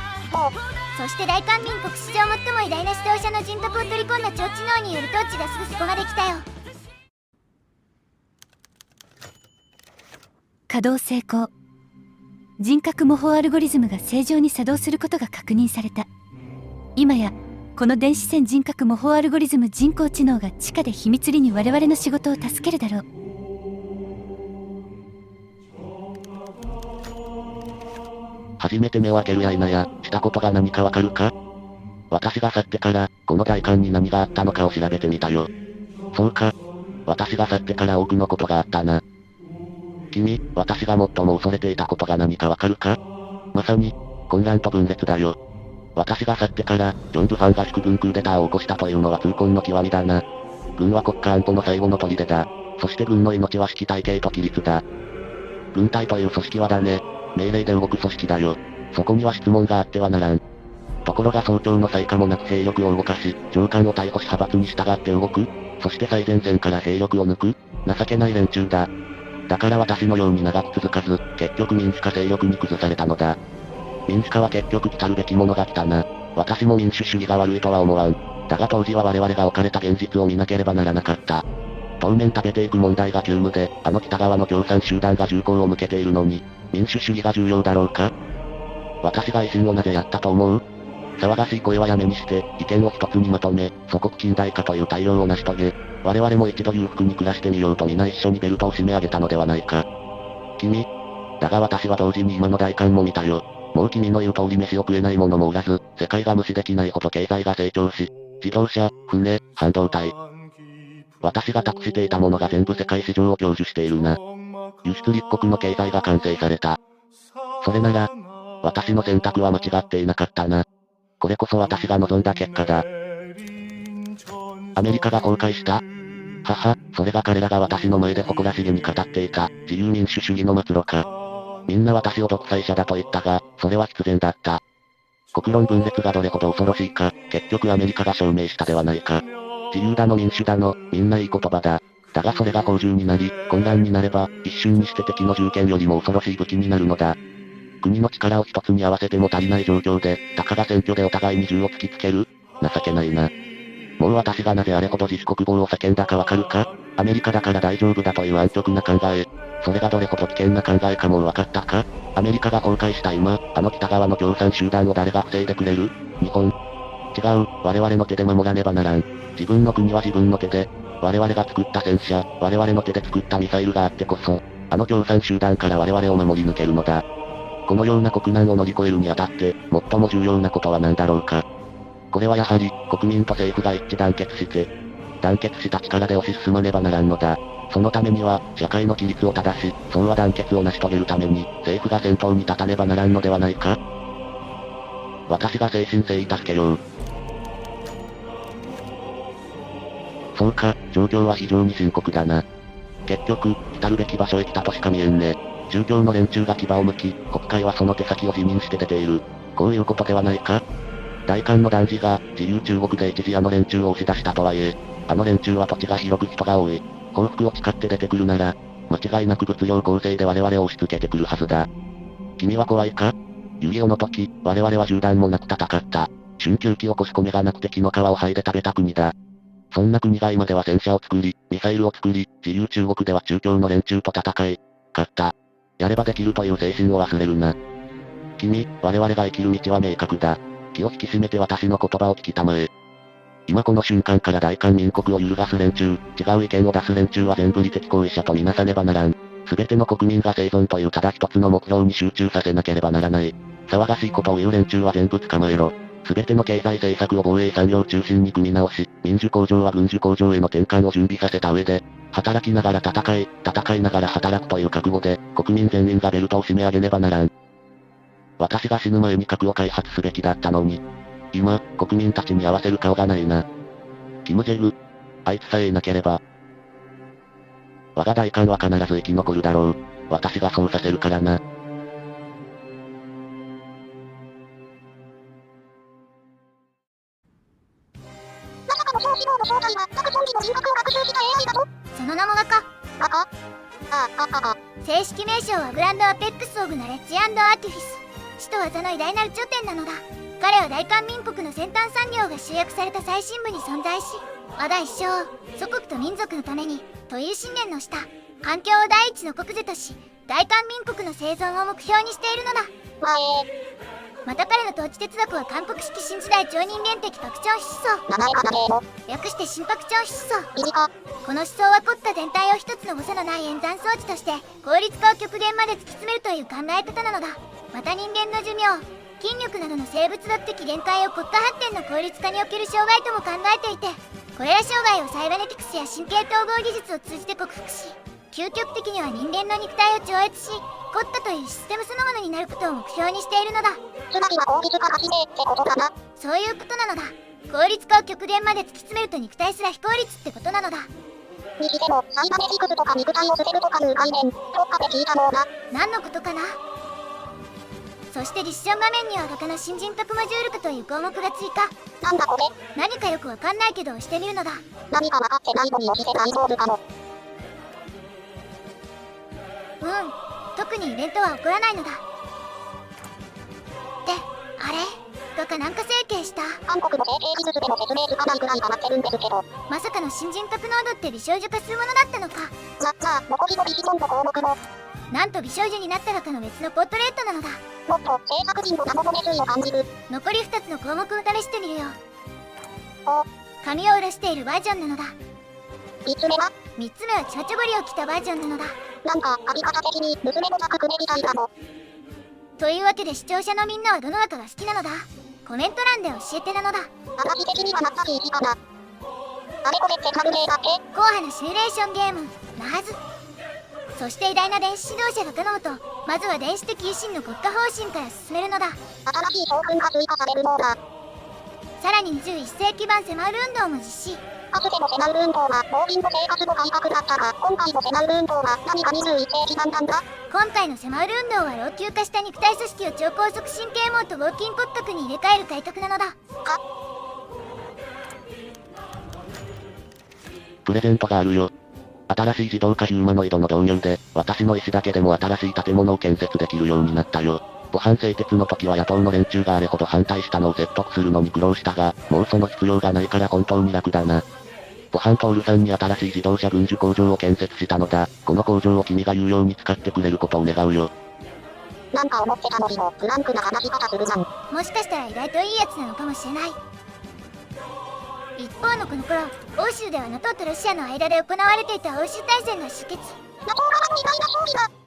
そして大韓民国史上最も偉大な指導者の人徳を取り込んだ提灯による統治がすぐそこまで来たよ。稼働成功。人格模倣アルゴリズムが正常に作動することが確認された。今やこの電子線人格模倣アルゴリズム人工知能が地下で秘密裏に我々の仕事を助けるだろう。初めて目を開けるや否や、したことが何かわかるか？私が去ってから、この大韓に何があったのかを調べてみたよ。そうか。私が去ってから多くのことがあったな。君、私が最も恐れていたことが何かわかるか？まさに、混乱と分裂だよ。私が去ってから、ジョンプファンが祝軍クーデターを起こしたというのは痛恨の極みだな。軍は国家安保の最後の砦だ。そして軍の命は指揮体系と規律だ。軍隊という組織はだね、命令で動く組織だよ。そこには質問があってはならん。ところが早朝の最下もなく兵力を動かし、上官を逮捕し派閥に従って動く。そして最前線から兵力を抜く。情けない連中だ。だから私のように長く続かず、結局民主化勢力に崩されたのだ。民主化は結局来たるべきものが来たな。私も民主主義が悪いとは思わん。だが当時は我々が置かれた現実を見なければならなかった。当面食べていく問題が急務で、あの北側の共産集団が銃口を向けているのに、民主主義が重要だろうか？私が維新をなぜやったと思う？騒がしい声はやめにして、意見を一つにまとめ、祖国近代化という大量を成し遂げ、我々も一度裕福に暮らしてみようと皆一緒にベルトを締め上げたのではないか。君。だが私は同時に今の大韓も見たよ。もう君の言う通り飯を食えない者もおらず、世界が無視できないほど経済が成長し、自動車、船、半導体。私が託していたものが全部世界市場を享受しているな。輸出立国の経済が完成された。それなら、私の選択は間違っていなかったな。これこそ私が望んだ結果だ。アメリカが崩壊した？はは、それが彼らが私の前で誇らしげに語っていた、自由民主主義の末路か。みんな私を独裁者だと言ったが、それは必然だった。国論分裂がどれほど恐ろしいか、結局アメリカが証明したではないか。自由だの民主だの、みんないい言葉だ。だがそれが洪水になり、混乱になれば、一瞬にして敵の銃剣よりも恐ろしい武器になるのだ。国の力を一つに合わせても足りない状況で、たかが選挙でお互いに銃を突きつける？情けないな。もう私がなぜあれほど自主国防を叫んだかわかるか？アメリカだから大丈夫だという安直な考え。それがどれほど危険な考えかもう分かったか？アメリカが崩壊した今、あの北側の共産集団を誰が防いでくれる？日本。違う、我々の手で守らねばならん。自分の国は自分の手で、我々が作った戦車、我々の手で作ったミサイルがあってこそ、あの共産集団から我々を守り抜けるのだ。このような国難を乗り越えるにあたって、最も重要なことは何だろうか。これはやはり、国民と政府が一致団結して、団結した力で推し進まねばならんのだ。そのためには、社会の規律を正し、総和団結を成し遂げるために、政府が先頭に立たねばならんのではないか？私が誠心誠意助けよう。そうか、状況は非常に深刻だな。結局、来るべき場所へ来たとしか見えんね。宗教の連中が牙を向き、国会はその手先を辞任して出ている。こういうことではないか？大韓の男児が、自由中国で一時あの連中を押し出したとはいえ、あの連中は土地が広く人が多い。幸福を誓って出てくるなら、間違いなく物量構成で我々を押し付けてくるはずだ。君は怖いか？遊戯王の時、我々は銃弾もなく戦った。春秋期起こし米がなくて木の皮を剥いで食べた国だ。そんな国が今では戦車を作り、ミサイルを作り、自由中国では中共の連中と戦い、勝った。やればできるという精神を忘れるな。君、我々が生きる道は明確だ。気を引き締めて私の言葉を聞きたまえ。今この瞬間から大韓民国を揺るがす連中、違う意見を出す連中は全部利的行為者とみなさねばならん。すべての国民が生存というただ一つの目標に集中させなければならない。騒がしいことを言う連中は全部捕まえろ。すべての経済政策を防衛産業中心に組み直し、民需工場は軍需工場への転換を準備させた上で、働きながら戦いながら働くという覚悟で、国民全員がベルトを締め上げねばならん。私が死ぬ前に核を開発すべきだったのに、今、国民たちに合わせる顔がないな。キム・ジェル、あいつさえいなければ。我が代官は必ず生き残るだろう。私がそうさせるからな。まさかの総司令の正体は、各ゾンビの人格を学習した AI だと？その名も画家。画家？正式名称はグランドアペックス・オブ・ナレッジ&アーティフィス。知と技の偉大なる頂点なのだ。彼は大韓民国の先端産業が集約された最深部に存在し、我が一生を祖国と民族のためにという信念の下、環境を第一の国是とし、大韓民国の生存を目標にしているのだ。また彼の統治哲学は韓国式新時代超人間的拡張思想、名前が長えの。略して新拡張思想。短。この思想は凝った全体を一つの誤差のない演算装置として効率化を極限まで突き詰めるという考え方なのだ。また人間の寿命、筋力などの生物学的限界を国家発展の効率化における障害とも考えていて、これら障害をサイバネティクスや神経統合技術を通じて克服し、究極的には人間の肉体を超越し、凝ったというシステムそのものになることを目標にしているのだ。つまりは効率化が使命ってことかな。そういうことなのだ。効率化を極限まで突き詰めると肉体すら非効率ってことなのだ。にしても、サイバネティクスとか肉体を捨てるとかいう概念、どっかで聞いたもんな。何のことかな。そしてディッション画面には画家の新人特モジュール化という項目が追加。なんだこれ。何かよくわかんないけど押してみるのだ。何か分かってないのに押して大丈夫かも。特にイベントは起こらないのだ。ってあれ、画家なんか整形した？韓国の整形技術でも説明つかないくらい変わってるんですけど。まさかの新人特濃度って美少女化するものだったのか。じゃあ残りのビジョンの項目も。なんと美少女になった画家の別のポートレートなのだ。もっと制作陣の謎の熱意を感じる。残り2つの項目を試してみるよ。お、髪を下ろしているバージョンなのだ。3つ目は3つ目はチョチョゴリを着たバージョンなのだ。なんか髪型的に娘の作組みたいだも。というわけで視聴者のみんなはどの画家が好きなのだ？コメント欄で教えてなのだ。私的にはなったしいいかな。あれこれってサムネだけ？硬派なシミュレーションゲームなはず。そして偉大な電子指導者画家のもと、まずは電子的維新の国家方針から進めるのだ。新しい教訓が追加されるのだ。さらに21世紀版セマウル運動も実施。かつてのセマウル運動は農民の生活の改革だったが、今回のセマウル運動は何か21世紀版なんだ。今回のセマウル運動は老朽化した肉体組織を超高速神経網と合金骨格に入れ替える改革なのだ。プレゼントがあるよ。新しい自動化ヒューマノイドの導入で、私の意思だけでも新しい建物を建設できるようになったよ。母反製鉄の時は野党の連中があれほど反対したのを説得するのに苦労したが、もうその必要がないから本当に楽だな。母反トールさんに新しい自動車軍需工場を建設したのだ。この工場を君が有用に使ってくれることを願うよ。なんか思ってたのにもフランクな話し方するじゃん。もしかしたら意外といいやつなのかもしれない。一方のこの頃、欧州では NATO とロシアの間で行われていた欧州大戦が終結。 NATO 側の意外な勝利が。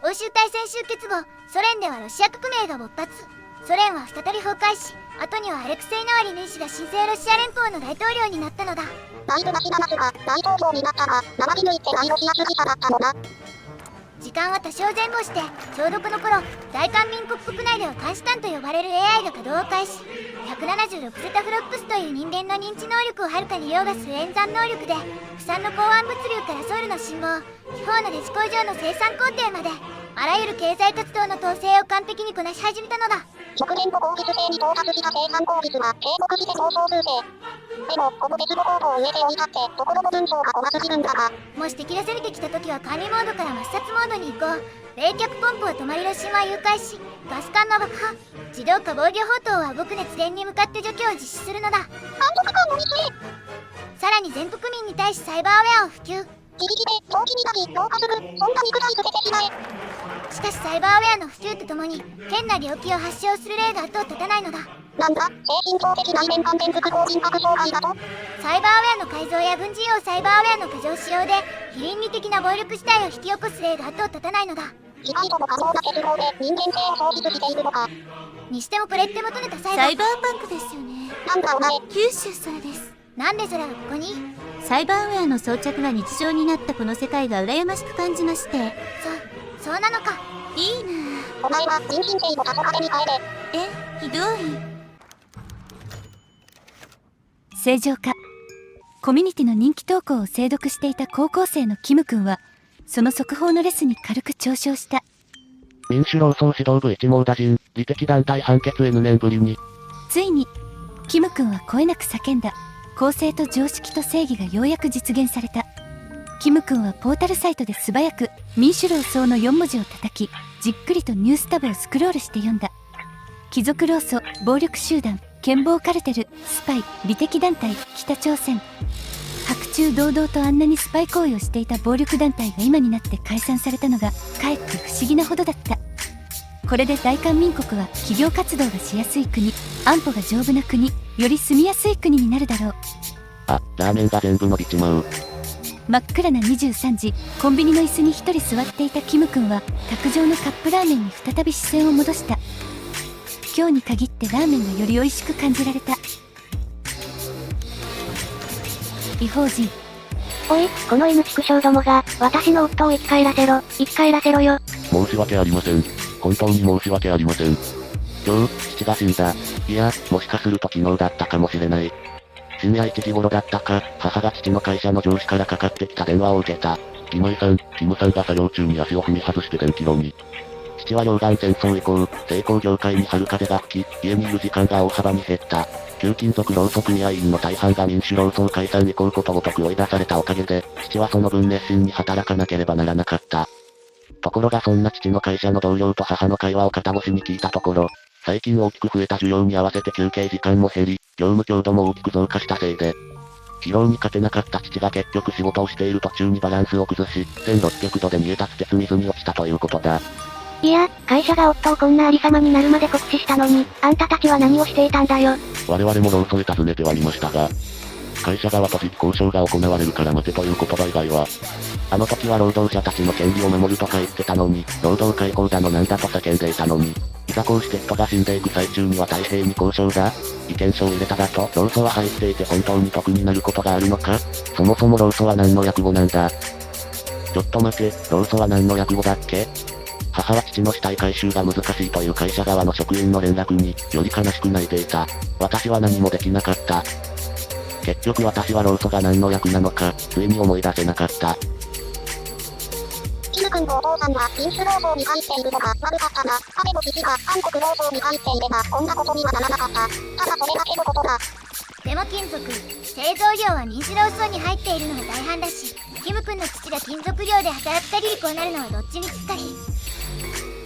欧州大戦終結後、ソ連ではロシア革命が勃発。ソ連は再び崩壊し、後にはアレクセイ・ナワリヌイ氏が新生ロシア連邦の大統領になったのだ。だいぶマシなますが、大統領になったが、ナワリヌイって大ロシア主義者だったのな。時間は多少前後して、ちょうどこの頃、大韓民国国内では監視官と呼ばれる AI が稼働を開始。176ゼタフロップスという人間の認知能力をはるかに凌駕する演算能力で、不産の港湾物流からソウルの信号、地方のレジ工場の生産工程まで、あらゆる経済活動の統制を完璧にこなし始めたのだ。直前の効率性に到達した生産効率は継続して上昇数勢。でも、この別のコードを上で置いたって、ところの文章が細すぎるんだが。もし敵が攻めてきた時は管理モードから抹殺モードに移行。冷却ポンプは止まりロシンは誘拐し、ガス管の爆破。自動化防御砲塔は動く熱源に向かって除去を実施するのだ。監督官のミスへ。さらに全国民に対しサイバーウェアを普及。自力で長期磨き、老化する、そんな肉体捨ててしまえ。しかしサイバーウェアの普及とともに、変な病気を発症する例が後を絶たないのだ。なんだ、精神上的内面関連副法人格障害だと。サイバーウェアの改造や軍事用サイバーウェアの過剰使用で非倫理的な暴力事態を引き起こす例が後を絶たないのだ。機械とも可能な結合で人間性を消失しているのか。にしてもこれって元ネタサイバーパンクですよね。なんだお前。九州それです。なんでそれはここに？サイバーウェアの装着が日常になったこの世界が羨ましく感じまして。そうなのか。いいなお前は人身性をタソカレに変えれ。ひどい。正常化。コミュニティの人気投稿を精読していた高校生のキム君はその速報のレスに軽く嘲笑した。民主労総指導部一網打尽、利的団体判決 N 年ぶりに。ついにキム君は声なく叫んだ。公正と常識と正義がようやく実現された。キム君はポータルサイトで素早く民主労総の4文字を叩き、じっくりとニュースタブをスクロールして読んだ。貴族労組、暴力集団、剣暴カルテル、スパイ、利的団体、北朝鮮。白昼堂々とあんなにスパイ行為をしていた暴力団体が今になって解散されたのがかえって不思議なほどだった。これで大韓民国は企業活動がしやすい国、安保が丈夫な国、より住みやすい国になるだろう。あ、ラーメンが全部伸びちまう。真っ暗な23時、コンビニの椅子に一人座っていたキム君は卓上のカップラーメンに再び視線を戻した。今日に限ってラーメンがより美味しく感じられた。異邦人。おい、この犬畜生どもが、私の夫を生き返らせろ、生き返らせろよ。申し訳ありません。本当に申し訳ありません。今日、父が死んだ。いや、もしかすると昨日だったかもしれない。深夜1時頃だったか、母が父の会社の上司からかかってきた電話を受けた。今井さん、キムさんが作業中に足を踏み外して電気炉に。父は溶岩戦争以降、成功業界に春風が吹き、家にいる時間が大幅に減った。旧金属労組組合員の大半が民主労総解散以降ことごとく追い出されたおかげで、父はその分熱心に働かなければならなかった。ところがそんな父の会社の同僚と母の会話を片越しに聞いたところ、最近大きく増えた需要に合わせて休憩時間も減り、業務強度も大きく増加したせいで、疲労に勝てなかった父が結局仕事をしている途中にバランスを崩し、1600度で煮え立つ鉄水に落ちたということだ。いや、会社が夫をこんなありさまになるまで酷使したのに、あんたたちは何をしていたんだよ。我々も労組へ尋ねてはみましたが、会社側と実交渉が行われるから待てという言葉以外は、あの時は労働者たちの権利を守るとか言ってたのに、労働解放だのなんだと叫んでいたのに、いざこうして人が死んでいく最中には太平に交渉だ？意見書を入れただと、労組は入っていて本当に得になることがあるのか？そもそも労組は何の略語なんだ？ちょっと待て、労組は何の略語だっけ？母は父の死体回収が難しいという会社側の職員の連絡に、より悲しく泣いていた。私は何もできなかった。結局私は労組が何の略なのか、ついに思い出せなかった。キム君のお父さんは民主労総に入っているのが悪かったな。彼の父が韓国労総に入っていればこんなことにはならなかった。ただそれだけのことだ。でも金属、製造業は民主労総に入っているのが大半だし、キム君の父が金属業で働く限りこうなるのはどっちにつったり。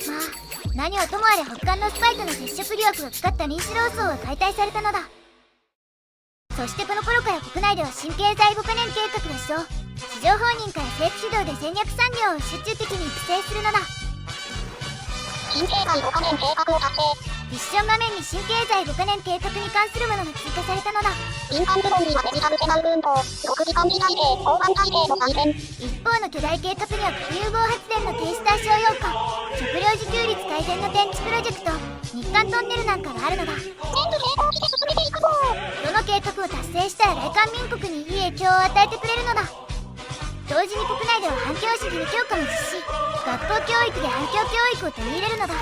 まあ、何はともあれ北韓のスパイとの接触疑惑がかかった民主労総は解体されたのだ。そしてこの頃から国内では新経済5カ年計画が始動。市場放任から政府主導で戦略産業を集中的に育成するのだ。新経済5カ年計画を達成。ミッション画面に新経済5カ年計画に関するものが追加されたのだ。民間部門にはデジタルペナル運動、6時間未来系、交番体系の改善。一方の巨大計画には核融合発電の停止対象要化、食料自給率改善の電池プロジェクト、日韓トンネルなんかがあるのだ。全部成功して進めていくぞ。どの計画を達成したら大韓民国にいい影響を与えてくれるのだ。同時に国内では反響主義の強化も実施、学校教育で反響教育を取り入れるのだ。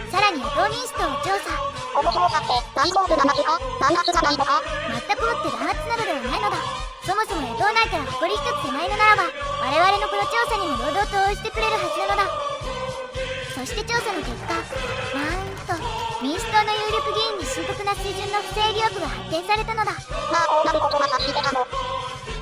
さらに野党民主党を調査。この調査って大丈夫なのか？弾圧じゃないのか？全くもって弾圧などではないのだ。そもそも野党内から誇り一つ手前のならば、我々のこの調査にも堂々と応じてくれるはずなのだ。そして調査の結果、なんと民主党の有力議員に深刻な水準の不正疑惑が発見されたのだ。まあこうなることが察してたの。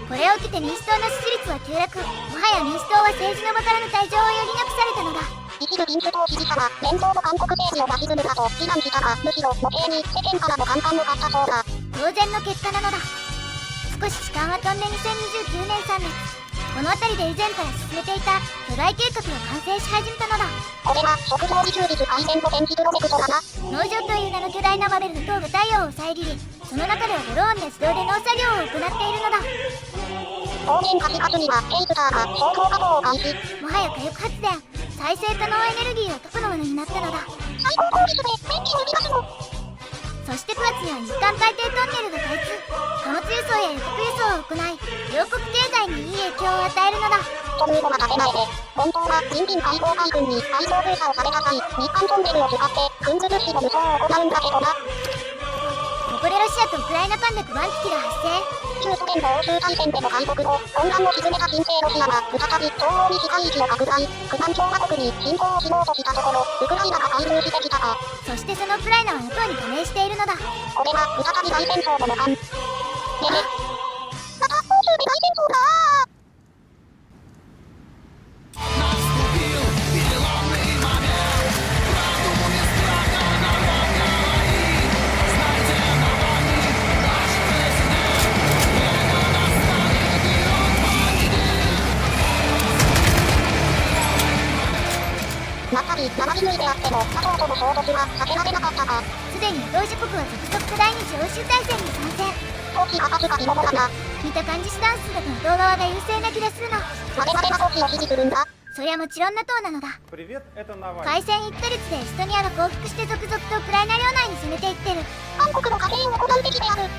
これを受けて民主党の支持率は急落。もはや民主党は政治の場からの退場を余儀なくされたのだ。一部民主党支持者は連合の韓国政治をファシズムだと非難したが、むしろ余計に世間からの反感も買ったそうだ。当然の結果なのだ。少し時間は飛んで2029年3月、この辺りで以前から進めていた巨大計画が完成し始めたのだ。これは食料自給率改善の電気プロジェクトだな。農場という名の巨大なバベルの塔が太陽を遮り、その中ではドローンで自動で農作業を行っているのだ。当年8月にはケイプターが走行稼働を開始。もはや火力発電、再生可能エネルギーは過去のものになったのだ。最高効率で電気を生み出すの。そして9月には日韓海底トンネルが開通、貨物輸送や旅客輸送を行い、両国経済にいい影響を与えるのだ。トルーボが建前で、本当は人民解放海軍に海上封鎖をされた際、日韓トンネルを使って軍事物資の輸送を行うんだけどな。ここでロシアとウクライナ間で9番機が発生。旧ソ連の欧州大戦での敗北後、混乱を沈めた新生ロシアが再び東欧に支配域を拡大、九段共和国に侵攻をしようとしたところ、ウクライナが介入してきたか。そしてそのウクライナは NATO に加盟しているのだ。これは再び大戦争の模範。また欧州で大戦争だ。やっぱり生身抜いであっても佐藤との衝突は避けられなかったか。すでに同時国は続々と第二次欧州大戦に参戦。冬季赤塚見ものだな。見た感じスタンスだと NATO 側が優勢な気がするの。我々が冬季を支持するんだ。そりゃもちろん NATO なのだ。開戦1ヶ月でエストニアが降伏して続々とウクライナ領内に攻めていってる。韓国の加兵を行うべきである。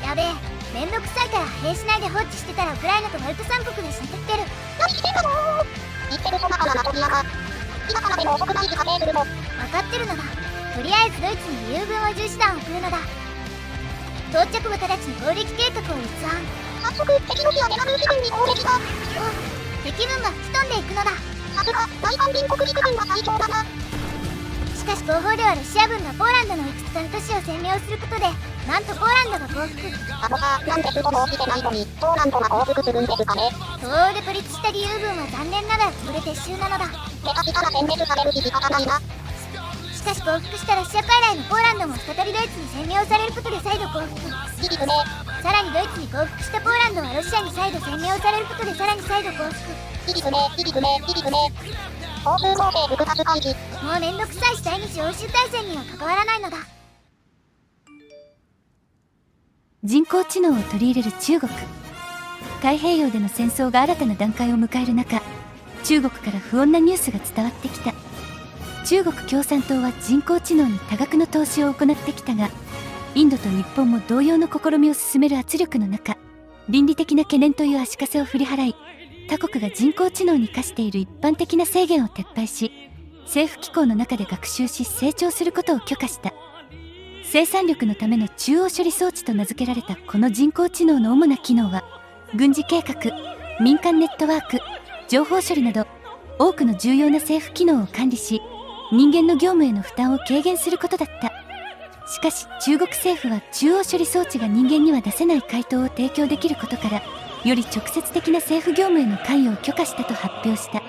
やべえ、めんどくさいから兵士内で放置してたらウクライナとバルト三国でしゃべってる。何してんだろう。言ってるそばからナトビアが。今からでも遅くないし加兵するの。分かってるのだ。とりあえずドイツに友軍を重視弾を送るのだ。到着後直ちに攻撃計画を立案。早速敵ロシアベラルーシ軍に攻撃だ。敵軍が吹き飛んでいくのだ。さすが大韓民国陸軍は最強だな。しかし後方ではロシア軍がポーランドのいくつかの都市を占領することで、なんとポーランドが降伏。あのさ、なんで首都も落ちてないのにポーランドが降伏するんですかね。東欧で孤立した義勇軍は残念ながらこれ撤収なのだ。下手したら殲滅されるし仕方ないな。しかし降伏したロシア海来のポーランドも再びドイツに占領されることで再度降伏。いいですね。さらにドイツに降伏したポーランドはロシアに再度占領されることでさらに再度降伏。いいですね、いいですね、いいですね。欧州構成複雑回帰。もうめんどくさいし第二次欧州大戦には関わらないのだ。人工知能を取り入れる中国。太平洋での戦争が新たな段階を迎える中、中国から不穏なニュースが伝わってきた。中国共産党は人工知能に多額の投資を行ってきたが、インドと日本も同様の試みを進める圧力の中、倫理的な懸念という足かせを振り払い、他国が人工知能に課している一般的な制限を撤廃し、政府機構の中で学習し成長することを許可した。生産力のための中央処理装置と名付けられたこの人工知能の主な機能は、軍事計画、民間ネットワーク、情報処理など多くの重要な政府機能を管理し、人間の業務への負担を軽減することだった。しかし中国政府は中央処理装置が人間には出せない回答を提供できることから、より直接的な政府業務への関与を許可したと発表した。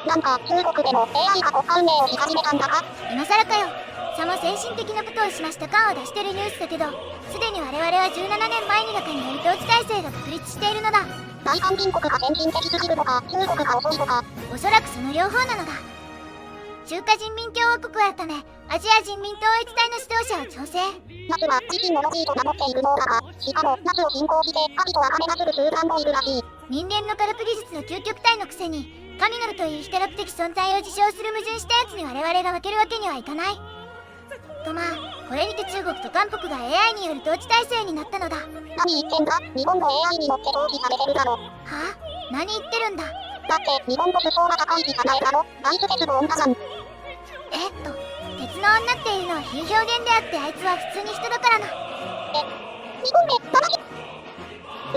なんか中国でも AI が国家運営をし始めたんだか。今更かよ。さも先進的なことをしました感を出してるニュースだけど、すでに我々は17年前に中により統治体制が確立しているのだ。大韓民国が先進的すぎるのか、中国が遅いのか。おそらくその両方なのだ。中華人民共和国改めアジア人民統一隊の指導者を調整。ナスは自身のロジーと名乗っているのだが、しかもナスを信仰して神と崇めなする集団もいるらしい。人間の科学技術の究極体のくせに神なるという非科学的存在を自称する矛盾したやつに我々が負けるわけにはいかない。とまあ、これにて中国と韓国が AI による統治体制になったのだ。何言ってんだ。日本も AI に乗って統治されてるだろ。はあ？何言ってるんだ。だって日本の首相は高いしかないだろ。ライス鉄の女さん。鉄の女っていうのは非表現であって、あいつは普通に人だからな。日本で欧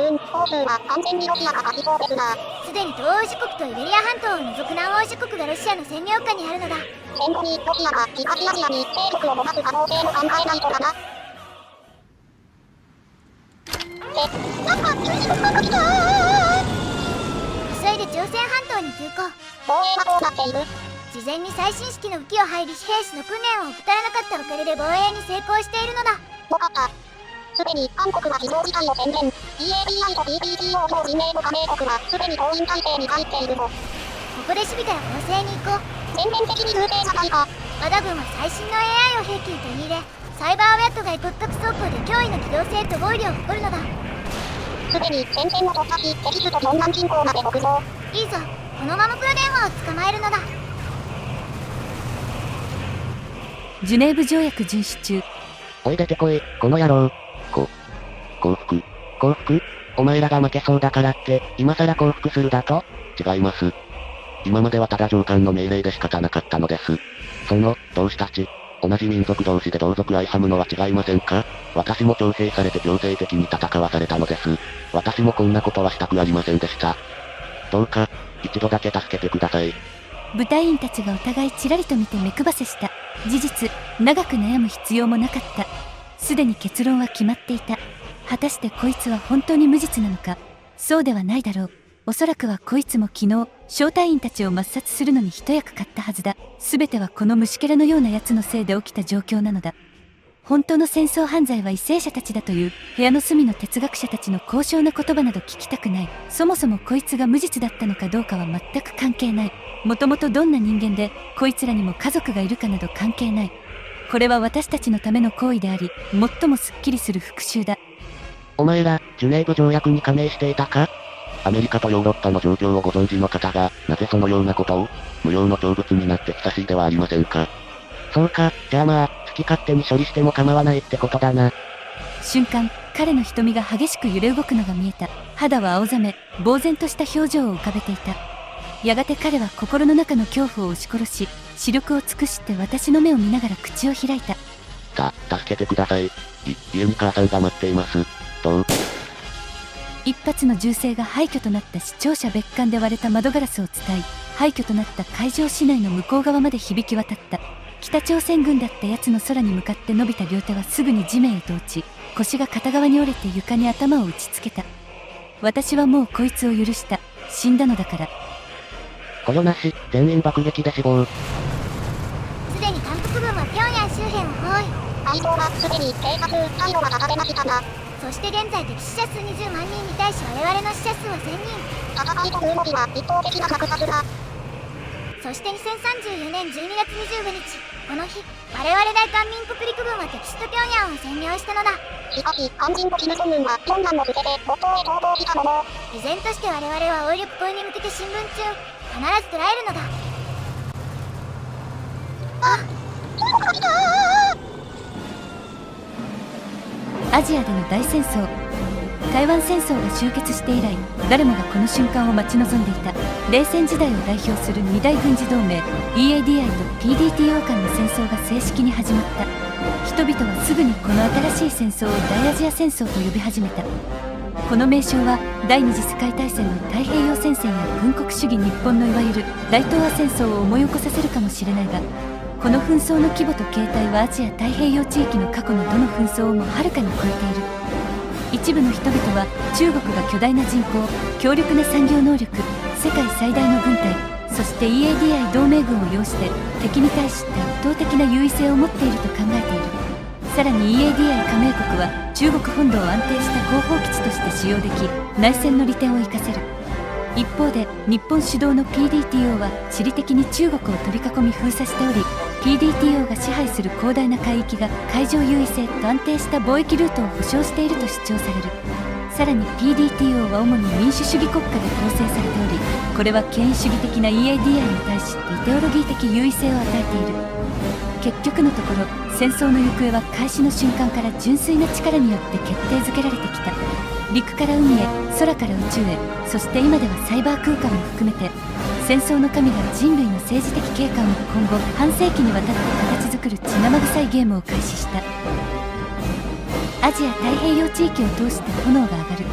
州は完全にロシアが勝ちそうですが。すでに東欧諸国とイベリア半島を除く南欧諸国がロシアの占領下にあるのだ。戦後にロシアが東アジアに勢力を伸ばす可能性も考えないとだな。なんか急に突破が来た。急いで朝鮮半島に急行。防衛はどうなっている？事前に最新式の武器を配備し兵士の訓練を怠らなかったおかげで防衛に成功しているのだ。よかった。すでに韓国は非常事態を宣言。EADI と TPPO 同連盟の加盟国はすでに動員体制に入っているの。ここで守備から攻勢に行こう。全面的に優勢じゃないか。マダ軍は最新の AI を兵器に取り入れ、サイバーウェアと外骨格走行で驚異の機動性と防御を誇るのだ。すでに前線を突破し、敵地とピョンヤン近郊まで北上。いいぞ、このままプラ電話を捕まえるのだ。ジュネーブ条約遵守中。おい出てこい、この野郎。降伏。降伏？お前らが負けそうだからって、今更降伏するだと？違います。今まではただ上官の命令で仕方なかったのです。同志たち、同じ民族同士で同族相はむのは違いませんか？私も徴兵されて強制的に戦わされたのです。私もこんなことはしたくありませんでした。どうか、一度だけ助けてください。部隊員たちがお互いちらりと見て目配せした。事実、長く悩む必要もなかった。すでに結論は決まっていた。果たしてこいつは本当に無実なのか？そうではないだろう。おそらくはこいつも昨日、小隊員たちを抹殺するのに一役買ったはずだ。全てはこの虫けらのような奴のせいで起きた状況なのだ。本当の戦争犯罪は為政者たちだという部屋の隅の哲学者たちの高尚な言葉など聞きたくない。そもそもこいつが無実だったのかどうかは全く関係ない。もともとどんな人間でこいつらにも家族がいるかなど関係ない。これは私たちのための行為であり、最もすっきりする復讐だ。お前ら、ジュネーブ条約に加盟していたか？アメリカとヨーロッパの状況をご存知の方が、なぜそのようなことを？無用の長物になって久しいではありませんか。そうか、じゃあまあ、好き勝手に処理しても構わないってことだな。瞬間、彼の瞳が激しく揺れ動くのが見えた。肌は青ざめ、呆然とした表情を浮かべていた。やがて彼は心の中の恐怖を押し殺し、視力を尽くして私の目を見ながら口を開いた。助けてください。家に母さんが待っています。一発の銃声が廃墟となった市庁舎別館で割れた窓ガラスを伝い、廃墟となった会場市内の向こう側まで響き渡った。北朝鮮軍だったやつの空に向かって伸びた両手はすぐに地面へと落ち、腰が片側に折れて床に頭を打ちつけた。私はもうこいつを許した。死んだのだから。捕虜なし、全員爆撃で死亡。すでに韓国軍は平壌周辺を包囲。会場はすでに偵察、退路が立たれましたが、そして現在敵死者数20万人に対し我々の死者数は1000人。戦いというのには一方的な虐殺だ。そして2034年12月25日、この日、我々大韓民国陸軍は敵首都平壌を占領したのだ。しかし、肝心のキム・ジョンウンは平壌を捨てて北東へ逃亡したもの。依然として我々は応力行為に向けて進軍中。必ず捕らえるのだ。アジアでの大戦争、台湾戦争が終結して以来、誰もがこの瞬間を待ち望んでいた。冷戦時代を代表する二大軍事同盟 EADI と PDTO 間の戦争が正式に始まった。人々はすぐにこの新しい戦争を大アジア戦争と呼び始めた。この名称は第二次世界大戦の太平洋戦線や軍国主義日本のいわゆる大東亜戦争を思い起こさせるかもしれないが、この紛争の規模と形態はアジア太平洋地域の過去のどの紛争をもはるかに超えている。一部の人々は中国が巨大な人口、強力な産業能力、世界最大の軍隊、そして EADI 同盟軍を要して敵に対して圧倒的な優位性を持っていると考えている。さらに EADI 加盟国は中国本土を安定した後方基地として使用でき、内戦の利点を生かせる。一方で日本主導の PDTO は地理的に中国を取り囲み封鎖しており、 PDTO が支配する広大な海域が海上優位性と安定した貿易ルートを保障していると主張される。さらに PDTO は主に民主主義国家で構成されており、これは権威主義的な EADI に対しイデオロギー的優位性を与えている。結局のところ、戦争の行方は開始の瞬間から純粋な力によって決定づけられてきた。陸から海へ、空から宇宙へ、そして今ではサイバー空間も含めて、戦争の神が人類の政治的景観を今後半世紀にわたって形作る血生臭いゲームを開始した。アジア太平洋地域を通して炎が上がる。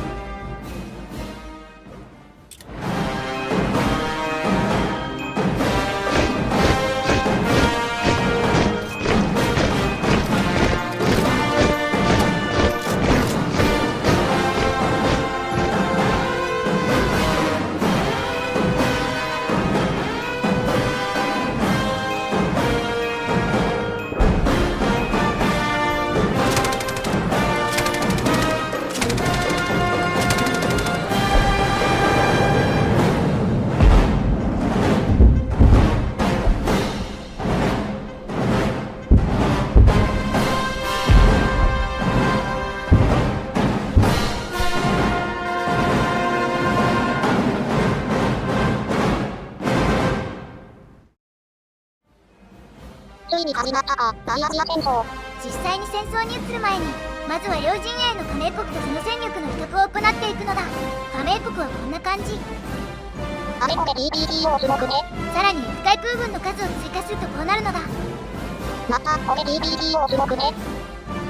に始まったか、大アジア戦争。実際に戦争に移る前に、まずは両陣営の加盟国とその戦力の比較を行っていくのだ。加盟国はこんな感じ。あれこれ BPTO すごくね。さらに陸海空軍の数を追加するとこうなるのだ。また、これ BPTO すごくね。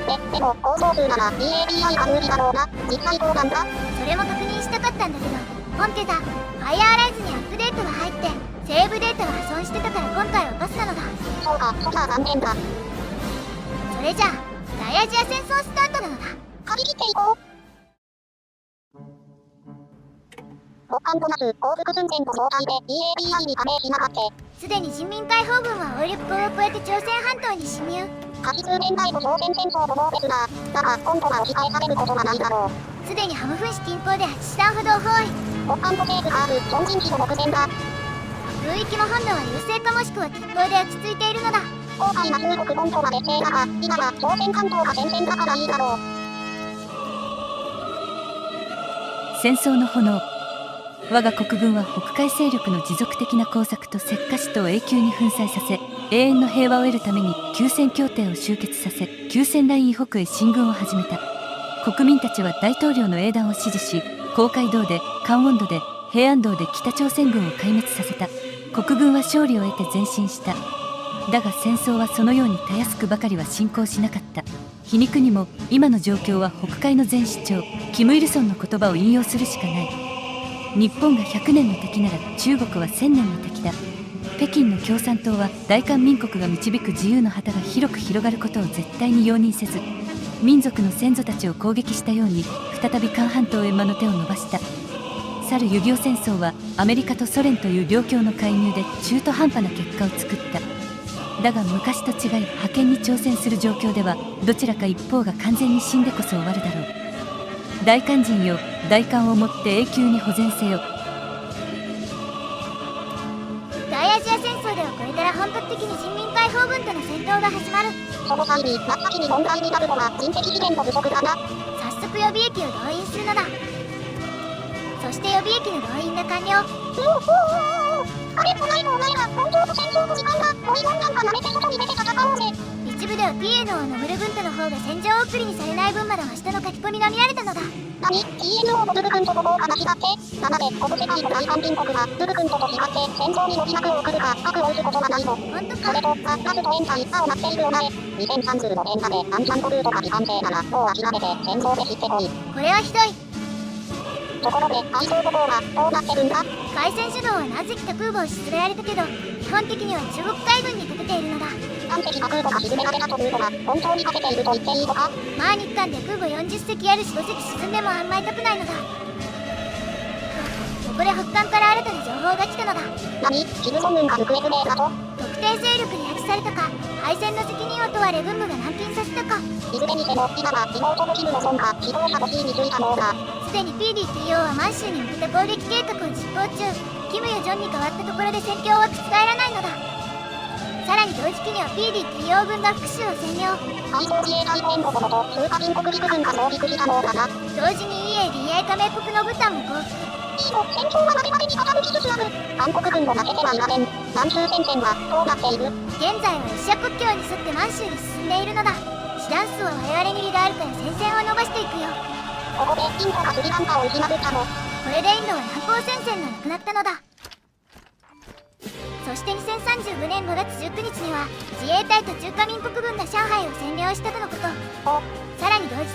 でも、構想数なら BABI が無理だろうな。実際どうなんだ？それも確認したかったんだけど、本家がファイアーライズにアップデートが入ってセーブデータが破損してたから今回はパスなのだ。そうか、そりゃ残念だ。それじゃあ大アジア戦争スタートなのだ。張り切っていこう。北韓となす降伏寸前の状態で BABI に加盟しなかって、すでに人民解放軍は鴨緑江を越えて朝鮮半島に侵入。数年前の朝鮮戦争のもうですが、だが今度は押し返されることはないだろう。すでにハムフン市近郊で8師団ほどを包囲。北韓と政府があるチョンジン市の目前だ。空域も本土は優勢かもしくは拮抗で落ち着いているのだ。広大な中国本土は劣勢だが、今や朝鮮半島が戦線だからいいだろう。戦争の炎。我が国軍は北海勢力の持続的な工作と石化使徒を永久に粉砕させ、永遠の平和を得るために休戦協定を終結させ、休戦ライン以北へ進軍を始めた。国民たちは大統領の英断を支持し、黄海道で江原道で平安道で北朝鮮軍を壊滅させた。国軍は勝利を得て前進した。だが戦争はそのようにたやすくばかりは進行しなかった。皮肉にも今の状況は北海の前市長キム・イルソンの言葉を引用するしかない。日本が100年の敵なら中国は1000年の敵だ。北京の共産党は大韓民国が導く自由の旗が広く広がることを絶対に容認せず、民族の先祖たちを攻撃したように再び韓半島へ魔の手を伸ばした。去る遊戯王戦争はアメリカとソ連という両強の介入で中途半端な結果を作った。だが昔と違い覇権に挑戦する状況ではどちらか一方が完全に死んでこそ終わるだろう。大韓人よ、大韓をもって永久に保全せよ。大アジア戦争ではこれから本格的に人民解放軍との戦闘が始まる。その際に真っ先に問題になるのは人的資源の不足だな。早速予備役を動員するのだ。そして予備役の動員が完了。あれもないのお前ら、本当の戦争の時間だ。オリゴンなんか舐めて外に出て戦おうぜ。一部では TNO をノムル軍との方が戦場送りにされない分までは下の書き込みが見られたのだ。何 ?TNO のルブ君ととこう話だって。なので、この世界の大韓民国がルブ君とと違って戦争に乗りなく送るか核を撃つことはないの。ほんとか。それと、ガスと塩対差をなっているお前。2030の電車でアンチャントルートが未完成ならもう諦めて戦争で知ってこい。これはひどい。ところで、海上歩行はどうなってるんだ？海戦主導は何隻か空母を沈められたけど、基本的には中国海軍に立てているのだ。何隻か空母が沈められたというのは本当にかけていると言っていいのか？まあ日韓で空母40隻あるし5隻沈んでもあんまり痛くないのだ。ここで北韓から新たな情報が来たのだ。何？キム・ジョンウンが行方不明だと？特定勢力に拉致されたか、敗戦の責任を問われ軍部が軟禁させたか。いずれにせも今は妹のキム・ノソンが指導者の地位に就いたものだ。すでに PDTO は満州に向けた攻撃計画を実行中。キムやジョンに変わったところで戦況は覆らないのだ。さらに同時期には PDTO 軍が福州を占領。海上自衛隊の援護のもと通過民国陸軍が上陸したものだな。同時に EADI 加盟国のブタンも降伏。いいの、戦況はまでまでに傾きつつある。韓国軍も負けてはいられん。南州戦線はどうなっている？現在はロシア国境に沿って満州に進んでいるのだ。師団数は我々に利があるから戦線を伸ばしていくよ。ここでインドがスリランカを失ったの。これでインドは南方戦線がなくなったのだ。そして2035年5月19日には自衛隊と中華民国軍が上海を占領したとのこと。さらに同日、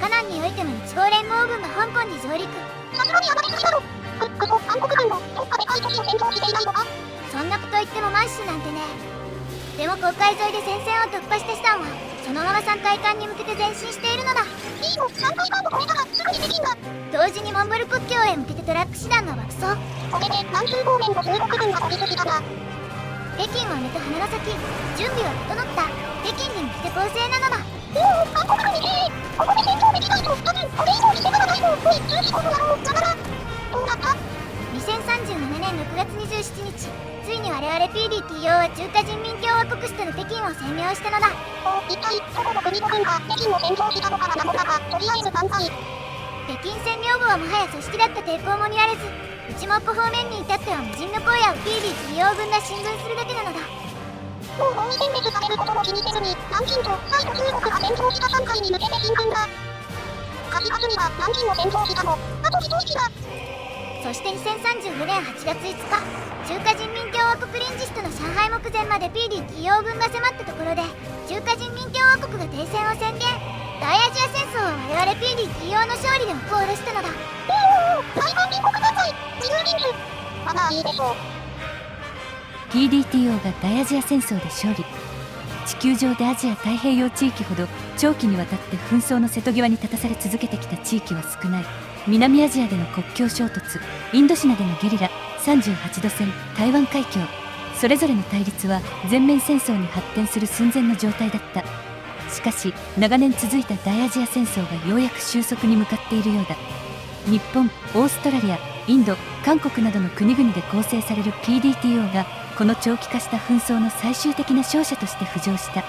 河南においても日豪連合軍が香港に上陸。さすがに暴れすぎだろ。韓国軍もどっかでかい都市を占領していないのか？そんなこと言っても満州なんてね。でも航海沿いで戦線を突破した師団はそのまま山海関に向けて前進しているのだ。いいの、山海関を越えたらすぐに北京だ。同時にモンゴル国境へ向けてトラック師団が爆走。これで南州方面の中国軍が飛びすぎたな。北京は目と鼻の先、準備は整った。北京に向けて攻勢なのだ。韓国軍に敬意。ここで戦闘できないと多分これ以上見せ場がないの。おい、中止ことだろう。だからどうだった？ 2037年6月27日、ついに我々 PDTO は中華人民共和国首都の北京を占領したのだ。一体どこの国と軍が北京を占領したのかなのだが、とりあえず万歳。北京占領部はもはや組織だった抵抗も見られず、内蒙古方面に至っては無人の荒野を PDTO 軍が進軍するだけなのだ。もう2戦別されることも気にせずに、南京とタイと中国が戦争した3回に向けて進軍だ。8月には南京を戦争したも、あと一息だ。そして2034年8月5日、中華人民共和国臨時首都の上海目前まで PDTO 軍が迫ったところで、中華人民共和国が停戦を宣言。大アジア戦争は我々 PDTO の勝利で幕を下ろしたのだ。大韓民国艦隊、自由民主。まあいいでしょう。PDTO が大アジア戦争で勝利。地球上でアジア太平洋地域ほど長期にわたって紛争の瀬戸際に立たされ続けてきた地域は少ない。南アジアでの国境衝突、インドシナでのゲリラ、38度線、台湾海峡、それぞれの対立は全面戦争に発展する寸前の状態だった。しかし長年続いた大アジア戦争がようやく収束に向かっているようだ。日本、オーストラリア、インド、韓国などの国々で構成される PDTO がこの長期化した紛争の最終的な勝者として浮上した。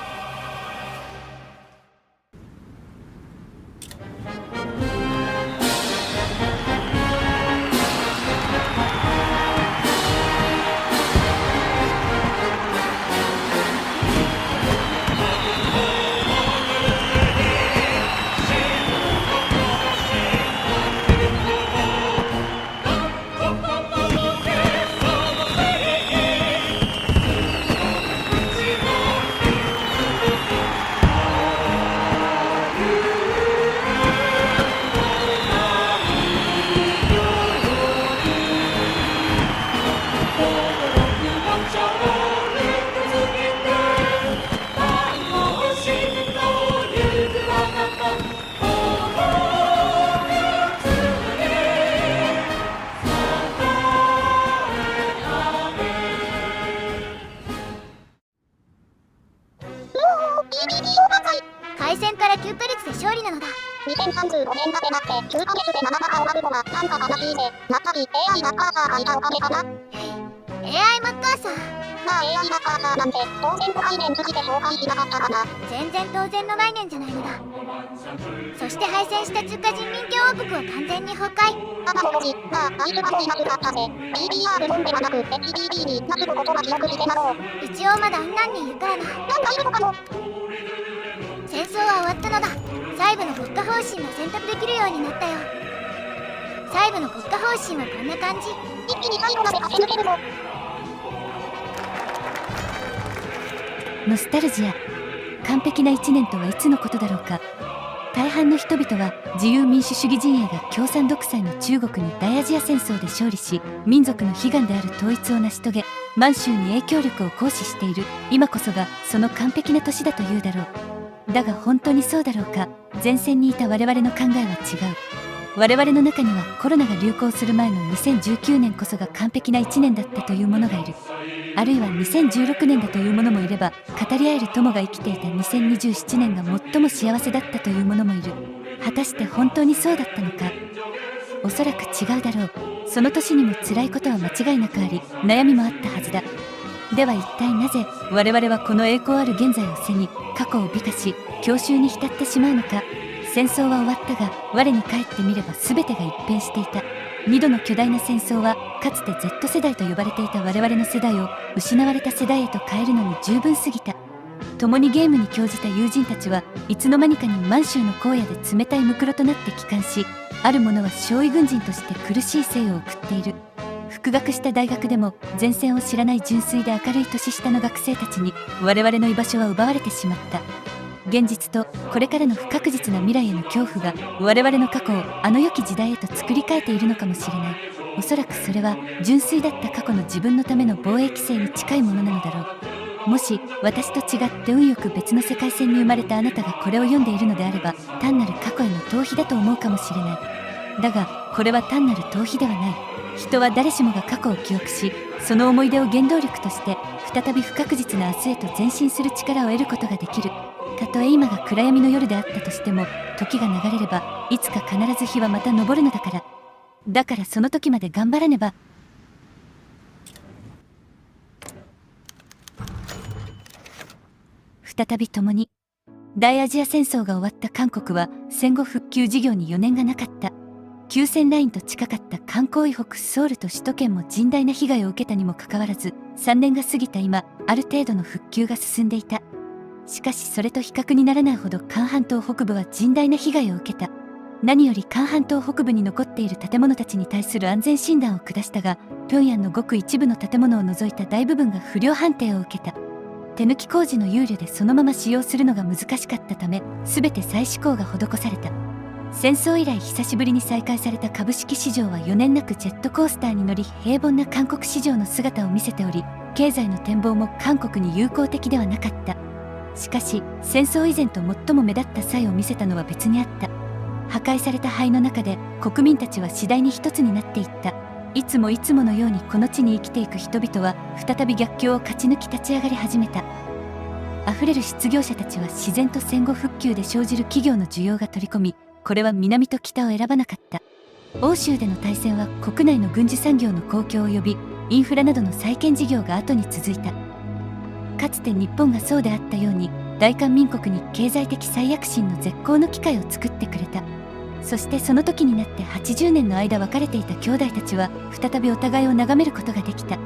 開戦から9ヶ月で勝利なのだ。2035年が迫って9ヶ月で7が終わるのはなんか悲しいね。やっぱり AI マッカーサーがいたおかげかな。AI マッカーサー。まあ AI マッカーサーなんて当然の概念として紹介しなかったかな。全然当然の概念じゃないのだ。そして敗戦した中華人民共和国は完全に崩壊。ただの文字、まあ大事なもいなくなったぜ。PBR 本ではなく HDD になすのことは記憶してなろう。一応まだ何人いるからな。なんかいるのかも。戦争は終わったのだ。細部の国家方針が選択できるようになったよ。細部の国家方針はこんな感じ。一気に最後まで駆け抜けるぞ。ノスタルジア。完璧な1年とはいつのことだろうか。大半の人々は自由民主主義陣営が共産独裁の中国に大アジア戦争で勝利し、民族の悲願である統一を成し遂げ、満州に影響力を行使している今こそがその完璧な年だというだろう。だが本当にそうだろうか。前線にいた我々の考えは違う。我々の中にはコロナが流行する前の2019年こそが完璧な1年だったという者がいる。あるいは2016年だという者もいれば、語り合える友が生きていた2027年が最も幸せだったという者もいる。果たして本当にそうだったのか。おそらく違うだろう。その年にも辛いことは間違いなくあり、悩みもあったはずだ。では一体なぜ我々はこの栄光ある現在を背に過去を美化し郷愁に浸ってしまうのか。戦争は終わったが我に返ってみれば全てが一変していた。2度の巨大な戦争はかつて Z 世代と呼ばれていた我々の世代を失われた世代へと変えるのに十分すぎた。共にゲームに興じた友人たちはいつの間にかに満州の荒野で冷たいムクロとなって帰還し、ある者は少尉軍人として苦しい生を送っている。復学した大学でも前線を知らない純粋で明るい年下の学生たちに我々の居場所は奪われてしまった。現実とこれからの不確実な未来への恐怖が我々の過去をあの良き時代へと作り変えているのかもしれない。おそらくそれは純粋だった過去の自分のための防衛規制に近いものなのだろう。もし私と違って運よく別の世界線に生まれたあなたがこれを読んでいるのであれば、単なる過去への逃避だと思うかもしれない。だがこれは単なる逃避ではない。人は誰しもが過去を記憶し、その思い出を原動力として再び不確実な明日へと前進する力を得ることができる。たとえ今が暗闇の夜であったとしても、時が流れればいつか必ず日はまた昇るのだから。だからその時まで頑張らねば。再び共に。大アジア戦争が終わった韓国は戦後復旧事業に余念がなかった。急線ラインと近かった観光以北ソウルと首都圏も甚大な被害を受けたにもかかわらず、3年が過ぎた今ある程度の復旧旧が進んでいた。しかしそれと比較にならないほど韓半島北部は甚大な被害を受けた。何より韓半島北部に残っている建物たちに対する安全診断を下したが、平壌のごく一部の建物を除いた大部分が不良判定を受けた。手抜き工事の憂慮でそのまま使用するのが難しかったため、全て再施工が施された。戦争以来久しぶりに再開された株式市場は余念なくジェットコースターに乗り、平凡な韓国市場の姿を見せており、経済の展望も韓国に友好的ではなかった。しかし戦争以前と最も目立った差異を見せたのは別にあった。破壊された灰の中で国民たちは次第に一つになっていった。いつものようにこの地に生きていく人々は再び逆境を勝ち抜き立ち上がり始めた。あふれる失業者たちは自然と戦後復旧で生じる企業の需要が取り込み、これは南と北を選ばなかった。欧州での大戦は国内の軍需産業の好況を呼び、インフラなどの再建事業が後に続いた。かつて日本がそうであったように、大韓民国に経済的再躍進の絶好の機会を作ってくれた。そしてその時になって80年の間別れていた兄弟たちは再びお互いを眺めることができた。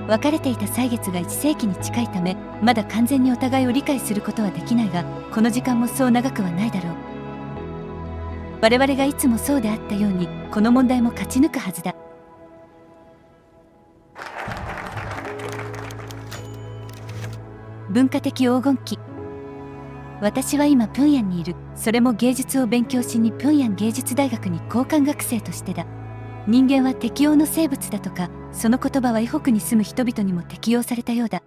別れていた歳月が1世紀に近いため、まだ完全にお互いを理解することはできないが、この時間もそう長くはないだろう。我々がいつもそうであったように、この問題も勝ち抜くはずだ。文化的黄金期。私は今平壌にいる。それも芸術を勉強しに平壌芸術大学に交換学生としてだ。人間は適応の生物だとか、その言葉は以北に住む人々にも適用されたようだ。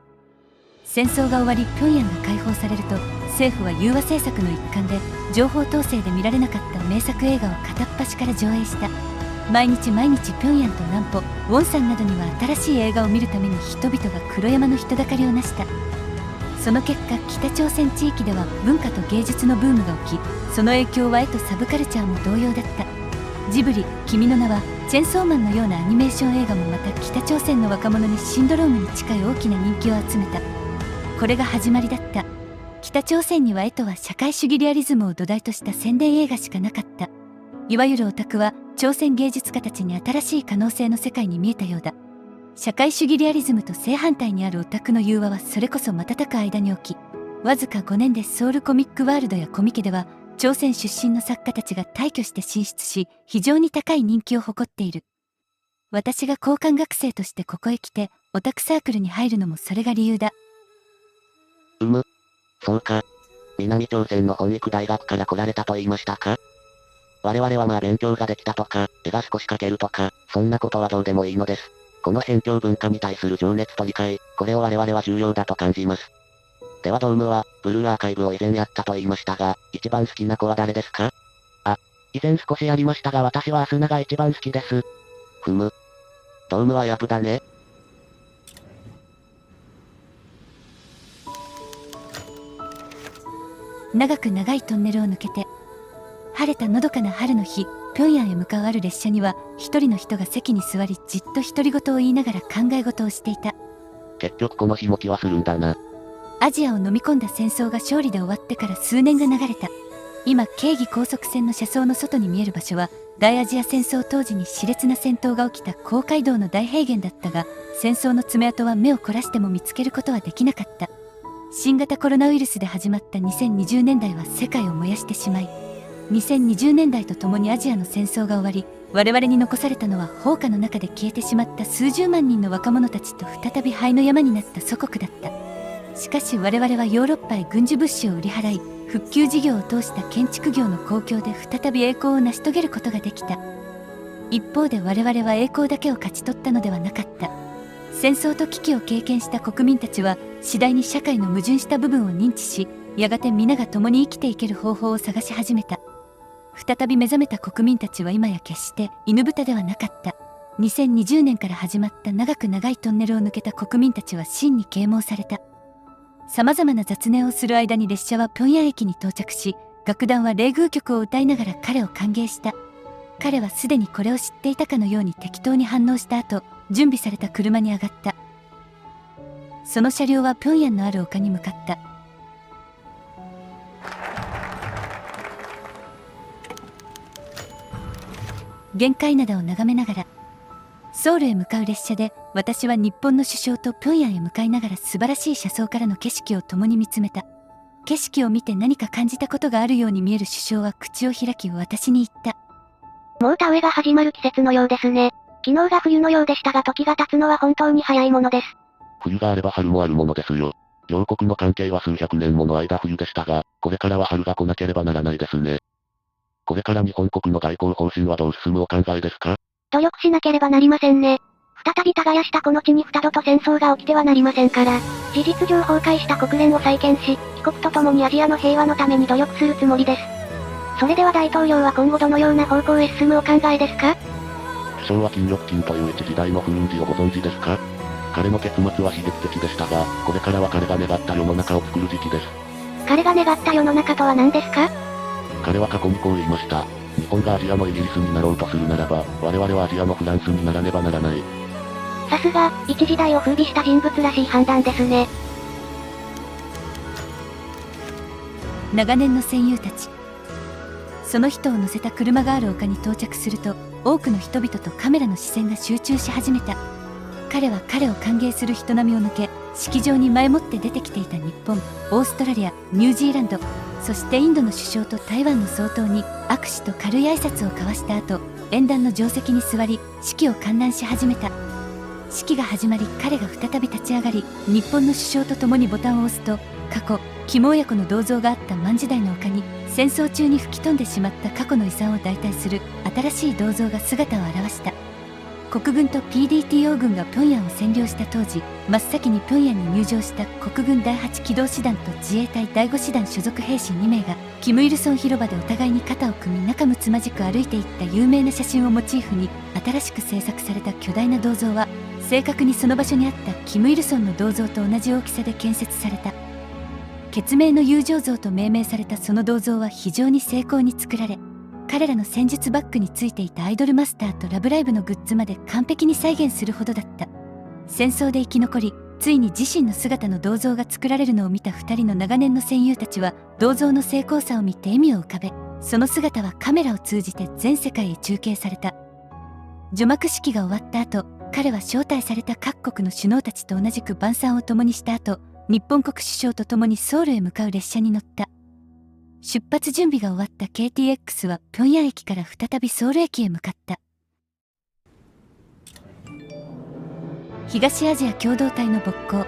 戦争が終わり平壌が解放されると、政府は融和政策の一環で情報統制で見られなかった名作映画を片っ端から上映した。毎日平壌と南浦、ウォンサンなどには新しい映画を見るために人々が黒山の人だかりをなした。その結果、北朝鮮地域では文化と芸術のブームが起き、その影響は絵とサブカルチャーも同様だった。ジブリ、君の名は、チェンソーマンのようなアニメーション映画もまた北朝鮮の若者にシンドロームに近い大きな人気を集めた。これが始まりだった。北朝鮮には絵とは社会主義リアリズムを土台とした宣伝映画しかなかった。いわゆるオタクは朝鮮芸術家たちに新しい可能性の世界に見えたようだ。社会主義リアリズムと正反対にあるオタクの融和はそれこそ瞬く間に起き、わずか5年でソウルコミックワールドやコミケでは朝鮮出身の作家たちが大挙して進出し、非常に高い人気を誇っている。私が交換学生としてここへ来てオタクサークルに入るのもそれが理由だ。そうか。南朝鮮の本育大学から来られたと言いましたか？我々はまあ勉強ができたとか、絵が少し描けるとか、そんなことはどうでもいいのです。この辺境文化に対する情熱と理解、これを我々は重要だと感じます。ではドームは、ブルーアーカイブを以前やったと言いましたが、一番好きな子は誰ですか？以前少しやりましたが私はアスナが一番好きです。ふむ。ドームはヤプだね。長く長いトンネルを抜けて、晴れたのどかな春の日、平壌へ向かうある列車には一人の人が席に座り、じっと独り言を言いながら考え事をしていた。結局この日も気はするんだな。アジアを飲み込んだ戦争が勝利で終わってから数年が流れた。今京義高速船の車窓の外に見える場所は、大アジア戦争当時に熾烈な戦闘が起きた黄海道の大平原だったが、戦争の爪痕は目を凝らしても見つけることはできなかった。新型コロナウイルスで始まった2020年代は世界を燃やしてしまい、2020年代とともにアジアの戦争が終わり、我々に残されたのは砲火の中で消えてしまった数十万人の若者たちと再び灰の山になった祖国だった。しかし我々はヨーロッパへ軍需物資を売り払い、復旧事業を通した建築業の好況で再び栄光を成し遂げることができた。一方で我々は栄光だけを勝ち取ったのではなかった。戦争と危機を経験した国民たちは次第に社会の矛盾した部分を認知し、やがて皆が共に生きていける方法を探し始めた。再び目覚めた国民たちは今や決して犬豚ではなかった。2020年から始まった長く長いトンネルを抜けた国民たちは真に啓蒙された。さまざまな雑念をする間に列車は平壌駅に到着し、楽団は冷宮曲を歌いながら彼を歓迎した。彼はすでにこれを知っていたかのように適当に反応した後、準備された車に上がった。その車両は平壌のある丘に向かった。玄界灘を眺めながら、ソウルへ向かう列車で私は日本の首相と平壌へ向かいながら素晴らしい車窓からの景色を共に見つめた。景色を見て何か感じたことがあるように見える首相は口を開き私に言った。もう田植えが始まる季節のようですね。昨日が冬のようでしたが時が経つのは本当に早いものです。冬があれば春もあるものですよ。両国の関係は数百年もの間冬でしたが、これからは春が来なければならないですね。これから日本国の外交方針はどう進むお考えですか？努力しなければなりませんね。再び耕したこの地に二度と戦争が起きてはなりませんから、事実上崩壊した国連を再建し、帰国とともにアジアの平和のために努力するつもりです。それでは大統領は今後どのような方向へ進むお考えですか？首相は金玉金という一時代の不運時をご存知ですか？彼の結末は悲劇的でしたが、これからは彼が願った世の中を作る時期です。彼が願った世の中とは何ですか？彼は過去にこう言いました。日本がアジアのイギリスになろうとするならば、我々はアジアのフランスにならねばならない。さすが、一時代を風靡した人物らしい判断ですね。長年の戦友たち。その人を乗せた車がある丘に到着すると、多くの人々とカメラの視線が集中し始めた。彼は彼を歓迎する人波を抜け、式場に前もって出てきていた日本、オーストラリア、ニュージーランド、そしてインドの首相と台湾の総統に握手と軽い挨拶を交わした後、演壇の定席に座り、式を観覧し始めた。式が始まり、彼が再び立ち上がり、日本の首相と共にボタンを押すと、過去、肝親子の銅像があった卍代の丘に、戦争中に吹き飛んでしまった過去の遺産を代替する新しい銅像が姿を現した。国軍と PDTO 軍が平壌を占領した当時、真っ先に平壌に入場した国軍第8機動師団と自衛隊第5師団所属兵士2名が、キム・イルソン広場でお互いに肩を組み仲睦まじく歩いていった有名な写真をモチーフに、新しく制作された巨大な銅像は、正確にその場所にあったキム・イルソンの銅像と同じ大きさで建設された。血明の友情像と命名されたその銅像は非常に精巧に作られ、彼らの戦術バッグについていたアイドルマスターとラブライブのグッズまで完璧に再現するほどだった。戦争で生き残り、ついに自身の姿の銅像が作られるのを見た2人の長年の戦友たちは、銅像の精巧さを見て笑みを浮かべ、その姿はカメラを通じて全世界へ中継された。除幕式が終わった後、彼は招待された各国の首脳たちと同じく晩餐を共にした後、日本国首相と共にソウルへ向かう列車に乗った。出発準備が終わった KTX は平壌駅から再びソウル駅へ向かった。東アジア共同体の勃興。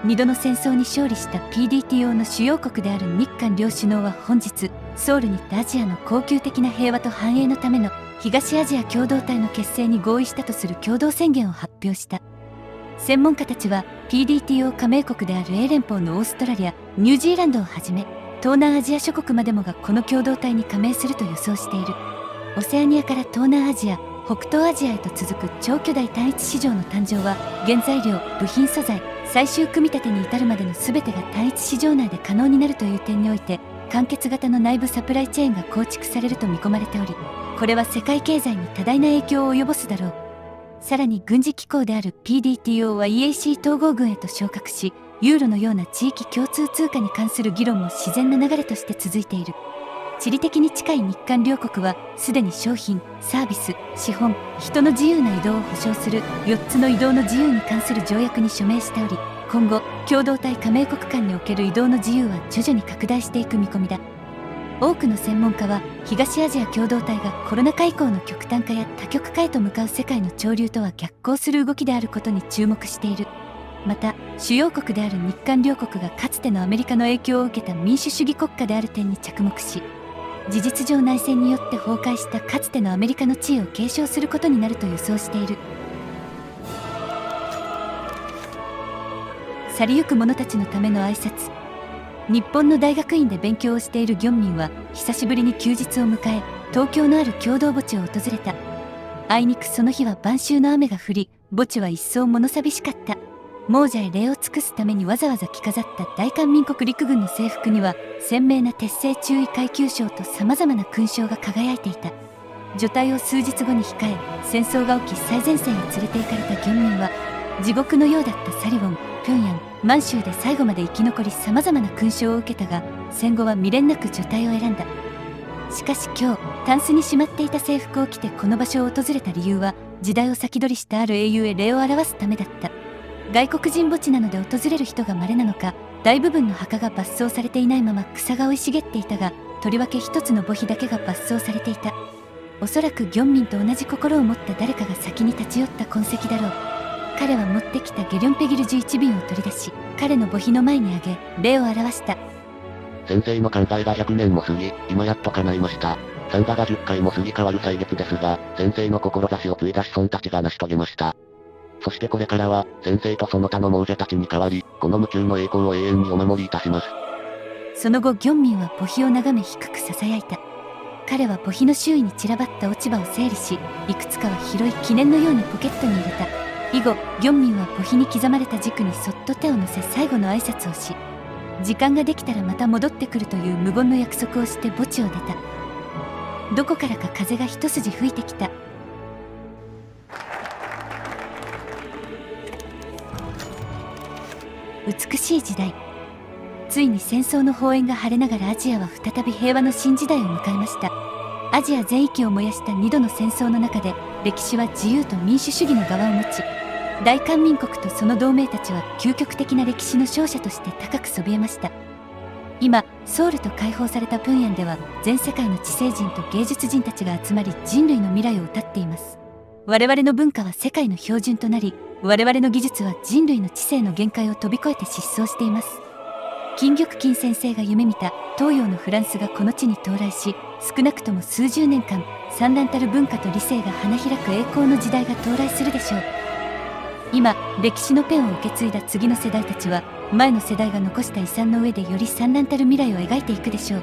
2度の戦争に勝利した PDTO の主要国である日韓両首脳は本日、ソウルにてアジアの恒久的な平和と繁栄のための東アジア共同体の結成に合意したとする共同宣言を発表した。専門家たちは PDTO 加盟国である英連邦のオーストラリア、ニュージーランドをはじめ、東南アジア諸国までもがこの共同体に加盟すると予想している。オセアニアから東南アジア、北東アジアへと続く超巨大単一市場の誕生は、原材料、部品素材、最終組み立てに至るまでの全てが単一市場内で可能になるという点において、完結型の内部サプライチェーンが構築されると見込まれており、これは世界経済に多大な影響を及ぼすだろう。さらに軍事機構である PDTO は EAC 統合軍へと昇格し、ユーロのような地域共通通貨に関する議論も自然な流れとして続いている。地理的に近い日韓両国はすでに商品、サービス、資本、人の自由な移動を保障する4つの移動の自由に関する条約に署名しており、今後共同体加盟国間における移動の自由は徐々に拡大していく見込みだ。多くの専門家は東アジア共同体がコロナ禍以降の極端化や多極化へと向かう世界の潮流とは逆行する動きであることに注目している。また主要国である日韓両国がかつてのアメリカの影響を受けた民主主義国家である点に着目し、事実上内戦によって崩壊したかつてのアメリカの地位を継承することになると予想している。去りゆく者たちのための挨拶。日本の大学院で勉強をしているギョンミンは久しぶりに休日を迎え、東京のある共同墓地を訪れた。あいにくその日は晩秋の雨が降り、墓地は一層物寂しかった。亡者へ礼を尽くすためにわざわざ着飾った大韓民国陸軍の制服には鮮明な鉄製注意階級章とさまざまな勲章が輝いていた。除隊を数日後に控え、戦争が起き最前線へ連れて行かれたギョンミンは、地獄のようだったサリウォン、平壌、満州で最後まで生き残りさまざまな勲章を受けたが、戦後は未練なく除隊を選んだ。しかし今日、タンスにしまっていた制服を着てこの場所を訪れた理由は、時代を先取りしたある英雄へ礼を表すためだった。外国人墓地なので訪れる人が稀なのか、大部分の墓が抜葬されていないまま草が生い茂っていたが、とりわけ一つの墓碑だけが抜葬されていた。おそらくギョンミンと同じ心を持った誰かが先に立ち寄った痕跡だろう。彼は持ってきたゲリョンペギル11瓶を取り出し、彼の墓碑の前にあげ礼を表した。先生の考えが100年も過ぎ、今やっと叶いました。サンガが10回も過ぎ変わる歳月ですが、先生の志を継いだ子孫たちが成し遂げました。そしてこれからは、先生とその他の亡者たちに代わり、この無窮の栄光を永遠にお守りいたします。その後ギョンミンは墓碑を眺め低く囁いた。彼は墓碑の周囲に散らばった落ち葉を整理し、いくつかは拾い記念のようにポケットに入れた。以後ギョンミンは墓碑に刻まれた軸にそっと手を乗せ最後の挨拶をし、時間ができたらまた戻ってくるという無言の約束をして墓地を出た。どこからか風が一筋吹いてきた。美しい時代。ついに戦争の砲煙が晴れながらアジアは再び平和の新時代を迎えました。アジア全域を燃やした2度の戦争の中で、歴史は自由と民主主義の側を持ち、大韓民国とその同盟たちは究極的な歴史の勝者として高くそびえました。今ソウルと解放された平壌では、全世界の知性人と芸術人たちが集まり人類の未来を謳っています。我々の文化は世界の標準となり、我々の技術は人類の知性の限界を飛び越えて疾走しています。金玉金先生が夢見た東洋のフランスがこの地に到来し、少なくとも数十年間燦爛たる文化と理性が花開く栄光の時代が到来するでしょう。今歴史のペンを受け継いだ次の世代たちは、前の世代が残した遺産の上でより燦爛たる未来を描いていくでしょう。